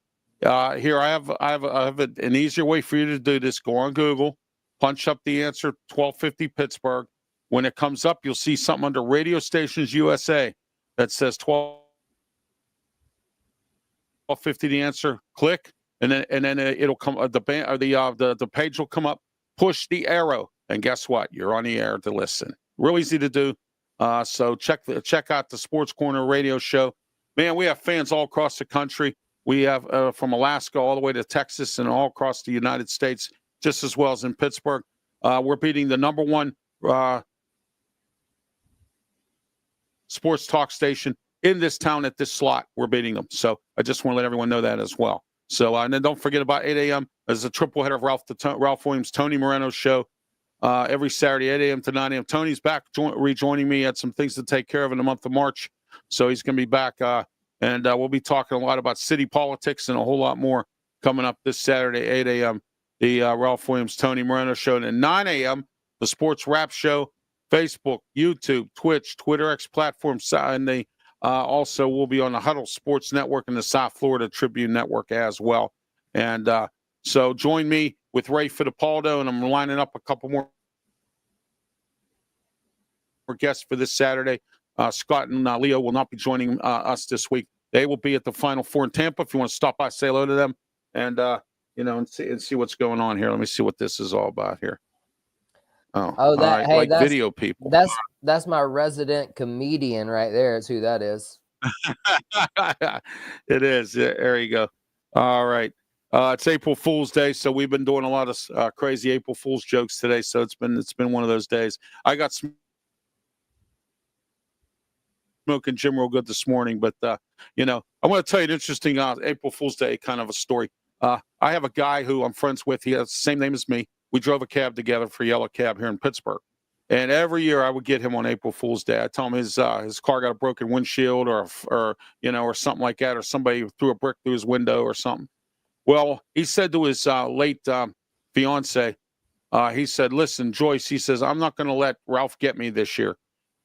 here, I have an easier way for you to do this. Go on Google, punch up The Answer 1250 Pittsburgh. When it comes up, you'll see something under Radio Stations USA that says 1250 The Answer. Click, and then it'll come. The page will come up. Push the arrow, and guess what? You're on the air to listen. Real easy to do. So check out the Sports Corner radio show. Man, we have fans all across the country. We have from Alaska all the way to Texas and all across the United States, just as well as in Pittsburgh. We're beating the number 1 sports talk station in this town at this slot. We're beating them. So I just want to let everyone know that as well. So and then don't forget about 8 a.m. There's a triple header of Ralph Williams, Tony Moreno's show every Saturday, 8 a.m. to 9 a.m. Tony's back rejoining me. Had some things to take care of in the month of March. So he's going to be back. And we'll be talking a lot about city politics and a whole lot more coming up this Saturday, 8 a.m. the Ralph Williams, Tony Moreno show. And at 9 a.m., the Sports Wrap Show, Facebook, YouTube, Twitch, Twitter X platforms, and they also will be on the Huddle Sports Network and the South Florida Tribune Network as well. And so join me with Ray Fittipaldo, and I'm lining up a couple more guests for this Saturday. Scott and Leo will not be joining us this week. They will be at the Final Four in Tampa. If you want to stop by, say hello to them, and and see what's going on here. Let me see what this is all about here. Oh, that right. hey, Like that's video people. That's my resident comedian right there. Is who that is. It is. There you go. All right. It's April Fool's Day, so we've been doing a lot of crazy April Fool's jokes today. So it's been one of those days. I got Smokin Jim real good this morning, but I want to tell you an interesting April Fool's Day kind of a story. I have a guy who I'm friends with. He has the same name as me. We drove a cab together for Yellow Cab here in Pittsburgh. And every year I would get him on April Fool's Day. I tell him his car got a broken windshield or something like that, or somebody threw a brick through his window or something. Well, he said to his late fiance, he said, "Listen, Joyce," he says, "I'm not going to let Ralph get me this year."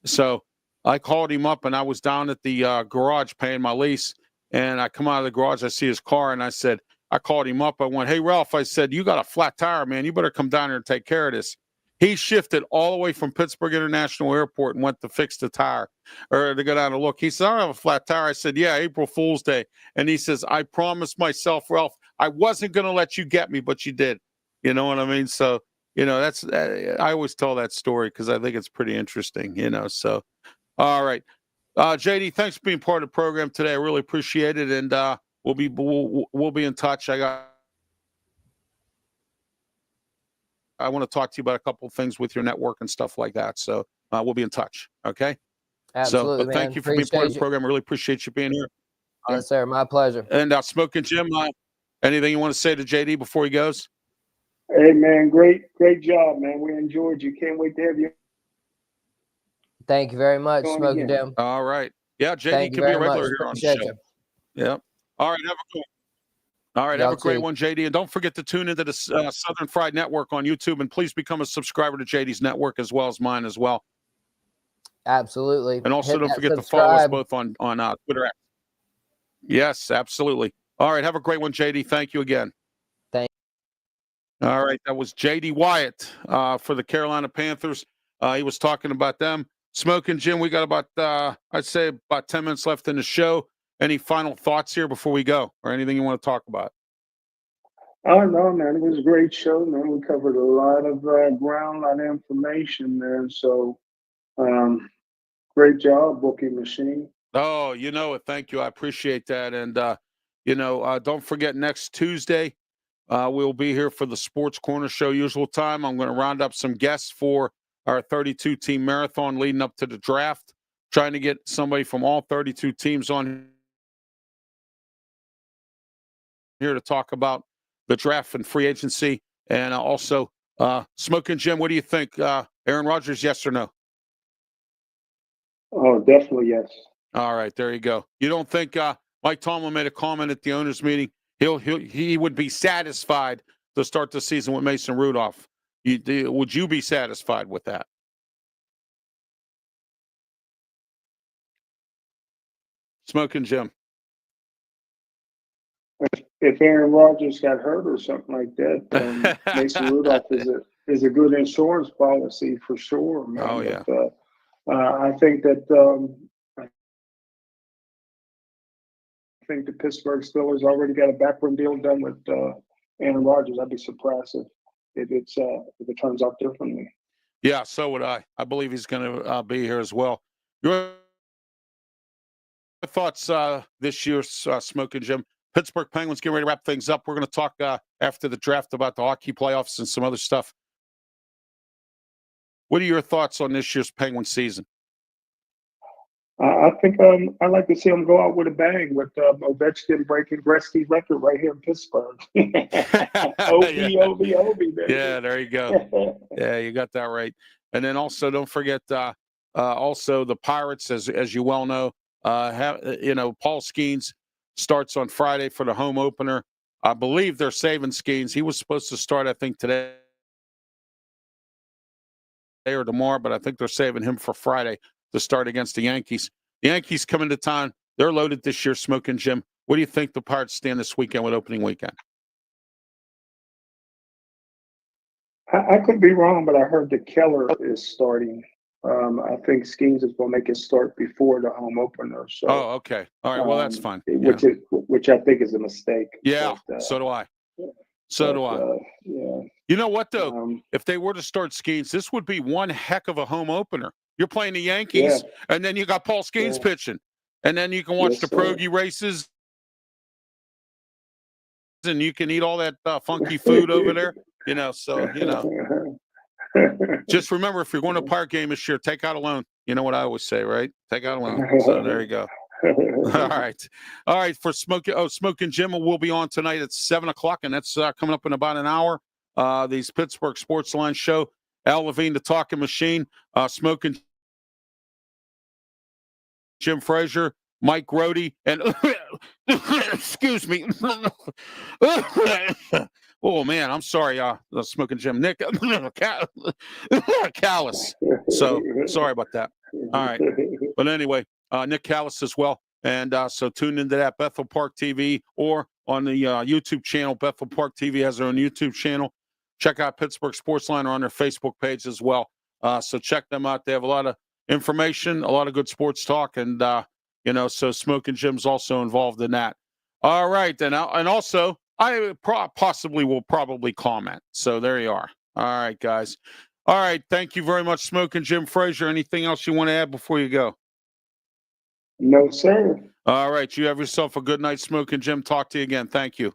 So I called him up, and I was down at the garage paying my lease, and I come out of the garage, I see his car, and I called him up. I went, "Hey, Ralph," I said, "you got a flat tire, man. You better come down here and take care of this." He shifted all the way from Pittsburgh International Airport and went to fix the tire or to go down and look. He said, "I don't have a flat tire." I said, "Yeah, April Fool's Day." And he says, "I promised myself, Ralph, I wasn't going to let you get me, but you did." You know what I mean? So, that's I always tell that story because I think it's pretty interesting, So, all right. JD, thanks for being part of the program today. I really appreciate it. And we'll be in touch. I want to talk to you about a couple of things with your network and stuff like that. So we'll be in touch. Okay. Absolutely. So, but thank you for being part of the program. I really appreciate you being here. Yes, sir. My pleasure. And Smokin Jim, anything you want to say to JD before he goes? Hey, man, great job, man. We enjoyed you. Can't wait to have you. Thank you very much, Smokin Jim. All right. Yeah, JD can be a regular here on the show. Yeah. All right. Have a good one. All right, have a great one, JD. And don't forget to tune into the Southern Fried Network on YouTube. And please become a subscriber to JD's network as well as mine as well. Absolutely. And also don't forget to follow us both on Twitter. Yes, absolutely. All right, have a great one, JD. Thank you again. Thank you. All right, that was J.D. Wyatt for the Carolina Panthers. He was talking about them. Smokin Jim, we got about, I'd say about 10 minutes left in the show. Any final thoughts here before we go, or anything you want to talk about? Oh, no, man. It was a great show, man. We covered a lot of ground, a lot of information there. So, great job, Booking Machine. Oh, you know it. Thank you. I appreciate that. And, don't forget next Tuesday, we'll be here for the Sports Corner Show, usual time. I'm going to round up some guests for our 32-team marathon leading up to the draft, trying to get somebody from all 32 teams on here to talk about the draft and free agency. And also, Smokin Jim, what do you think? Aaron Rodgers, yes or no? Oh, definitely yes. All right, there you go. You don't think Mike Tomlin made a comment at the owners' meeting? He would be satisfied to start the season with Mason Rudolph. Would you be satisfied with that? Smokin Jim. If Aaron Rodgers got hurt or something like that, Mason Rudolph is a good insurance policy for sure, man. Oh yeah. But, I think that the Pittsburgh Steelers already got a backroom deal done with Aaron Rodgers. I'd be surprised if it turns out differently. Yeah, so would I. I believe he's going to be here as well. Your thoughts this year, Smokin Jim? Pittsburgh Penguins getting ready to wrap things up. We're going to talk after the draft about the hockey playoffs and some other stuff. What are your thoughts on this year's Penguin season? I think I'd like to see them go out with a bang with Ovechkin breaking Gretzky's record right here in Pittsburgh. Obi, baby. Yeah, there you go. Yeah, you got that right. And then also don't forget also the Pirates, as you well know, Paul Skeens starts on Friday for the home opener. I believe they're saving Skeens. He was supposed to start, I think, today or tomorrow, but I think they're saving him for Friday to start against the Yankees. The Yankees coming to town. They're loaded this year, Smokin' Jim. What do you think the Pirates stand this weekend with opening weekend? I could be wrong, but I heard that Keller is starting. I think Skeens is going to make it start before the home opener. So, okay. All right. Well, that's fine. Which I think is a mistake. Yeah. But, so do I. So do I. Yeah. You know what, though? If they were to start Skeens, this would be one heck of a home opener. You're playing the Yankees, and then you got Paul Skeens pitching. And then you can watch the Progy races, and you can eat all that funky food over there. Just remember, if you're going to a Pirate game this year, take out a loan. You know what I always say, right? Take out a loan. So there you go. All right. For Smokin' Jim will be on tonight at 7:00, and that's coming up in about an hour. These Pittsburgh Sports Line show. Al Levine, the talking machine. Smokin' Jim Frazier, Mike Grody, and excuse me. Oh man, I'm sorry, Smokin' Jim. Nick Callis. So sorry about that. All right. But anyway, Nick Callis as well. And so tune into that, Bethel Park TV, or on the YouTube channel. Bethel Park TV has their own YouTube channel. Check out Pittsburgh Sports Line on their Facebook page as well. So check them out. They have a lot of information, a lot of good sports talk, and so Smokin' Jim's also involved in that. All right, and also I possibly will probably comment. So there you are. All right, guys. All right, thank you very much, Smokin' Jim Frazier. Anything else you want to add before you go? No, sir. All right, you have yourself a good night, Smokin' Jim. Talk to you again. Thank you.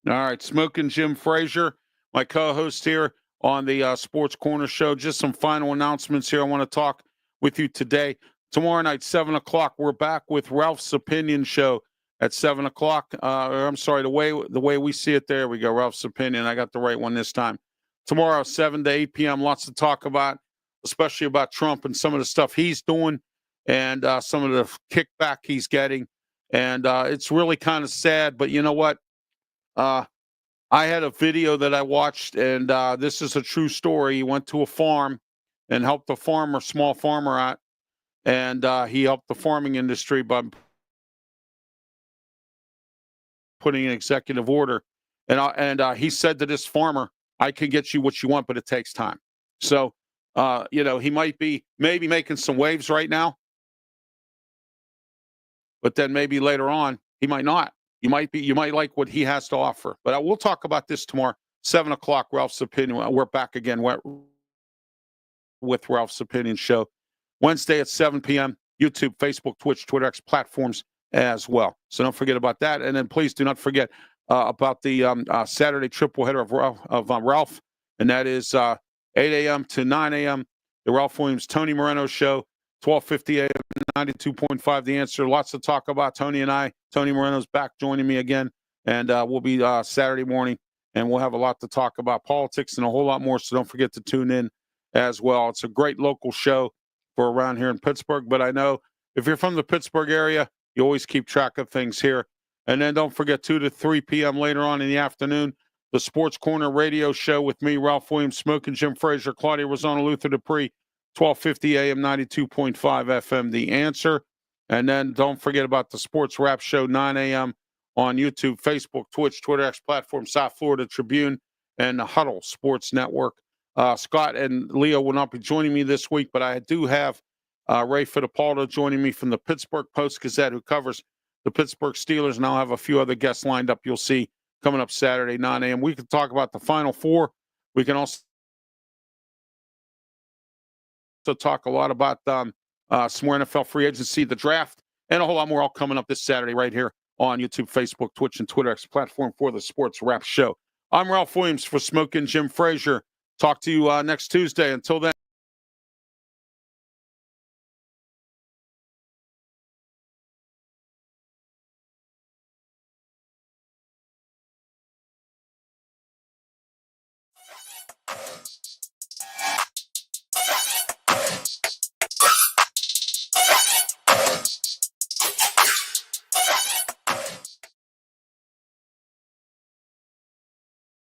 All right, Smokin' Jim Frazier, my co-host here on the Sports Corner Show. Just some final announcements here I want to talk with you today. Tomorrow night, 7:00, we're back with Ralph's Opinion Show at 7:00. I'm sorry, the way we see it, there we go, Ralph's Opinion. I got the right one this time. Tomorrow, 7 to 8 p.m., lots to talk about, especially about Trump and some of the stuff he's doing and some of the kickback he's getting. And it's really kind of sad, but you know what? I had a video that I watched, and this is a true story. He went to a farm and helped a small farmer out, and he helped the farming industry by putting an executive order. And he said to this farmer, I can get you what you want, but it takes time. So, he might be maybe making some waves right now, but then maybe later on, he might not. You might like what he has to offer. But we'll talk about this tomorrow, 7:00, Ralph's Opinion. We're back again with Ralph's Opinion Show. Wednesday at 7 p.m., YouTube, Facebook, Twitch, Twitter X platforms as well. So don't forget about that. And then please do not forget about the Saturday triple header of Ralph, and that is 8 a.m. to 9 a.m., the Ralph Williams, Tony Moreno Show, 12:50 a.m., 92.5 The Answer. Lots to talk about. Tony and I. Tony Moreno's back joining me again, and we'll be Saturday morning, and we'll have a lot to talk about, politics and a whole lot more, so don't forget to tune in as well. It's a great local show for around here in Pittsburgh, but I know if you're from the Pittsburgh area, you always keep track of things here. And then don't forget 2 to 3 p.m. later on in the afternoon, the Sports Corner radio show with me, Ralph Williams, Smokin' Jim Frazier, Claudia Rosano, Luther Dupree, 12:50 a.m., 92.5 FM, The Answer. And then don't forget about the Sports Wrap Show, 9 a.m. on YouTube, Facebook, Twitch, Twitter X platform, South Florida Tribune, and the Huddle Sports Network. Scott and Leo will not be joining me this week, but I do have Ray Fittipaldo joining me from the Pittsburgh Post-Gazette, who covers the Pittsburgh Steelers, and I'll have a few other guests lined up you'll see coming up Saturday, 9 a.m. We can talk about the Final Four. We can also talk a lot about some more NFL free agency, the draft, and a whole lot more all coming up this Saturday right here on YouTube, Facebook, Twitch, and Twitter X platform for the Sports Wrap Show. I'm Ralph Williams for Smokin' Jim Frazier. Talk to you next Tuesday. Until then.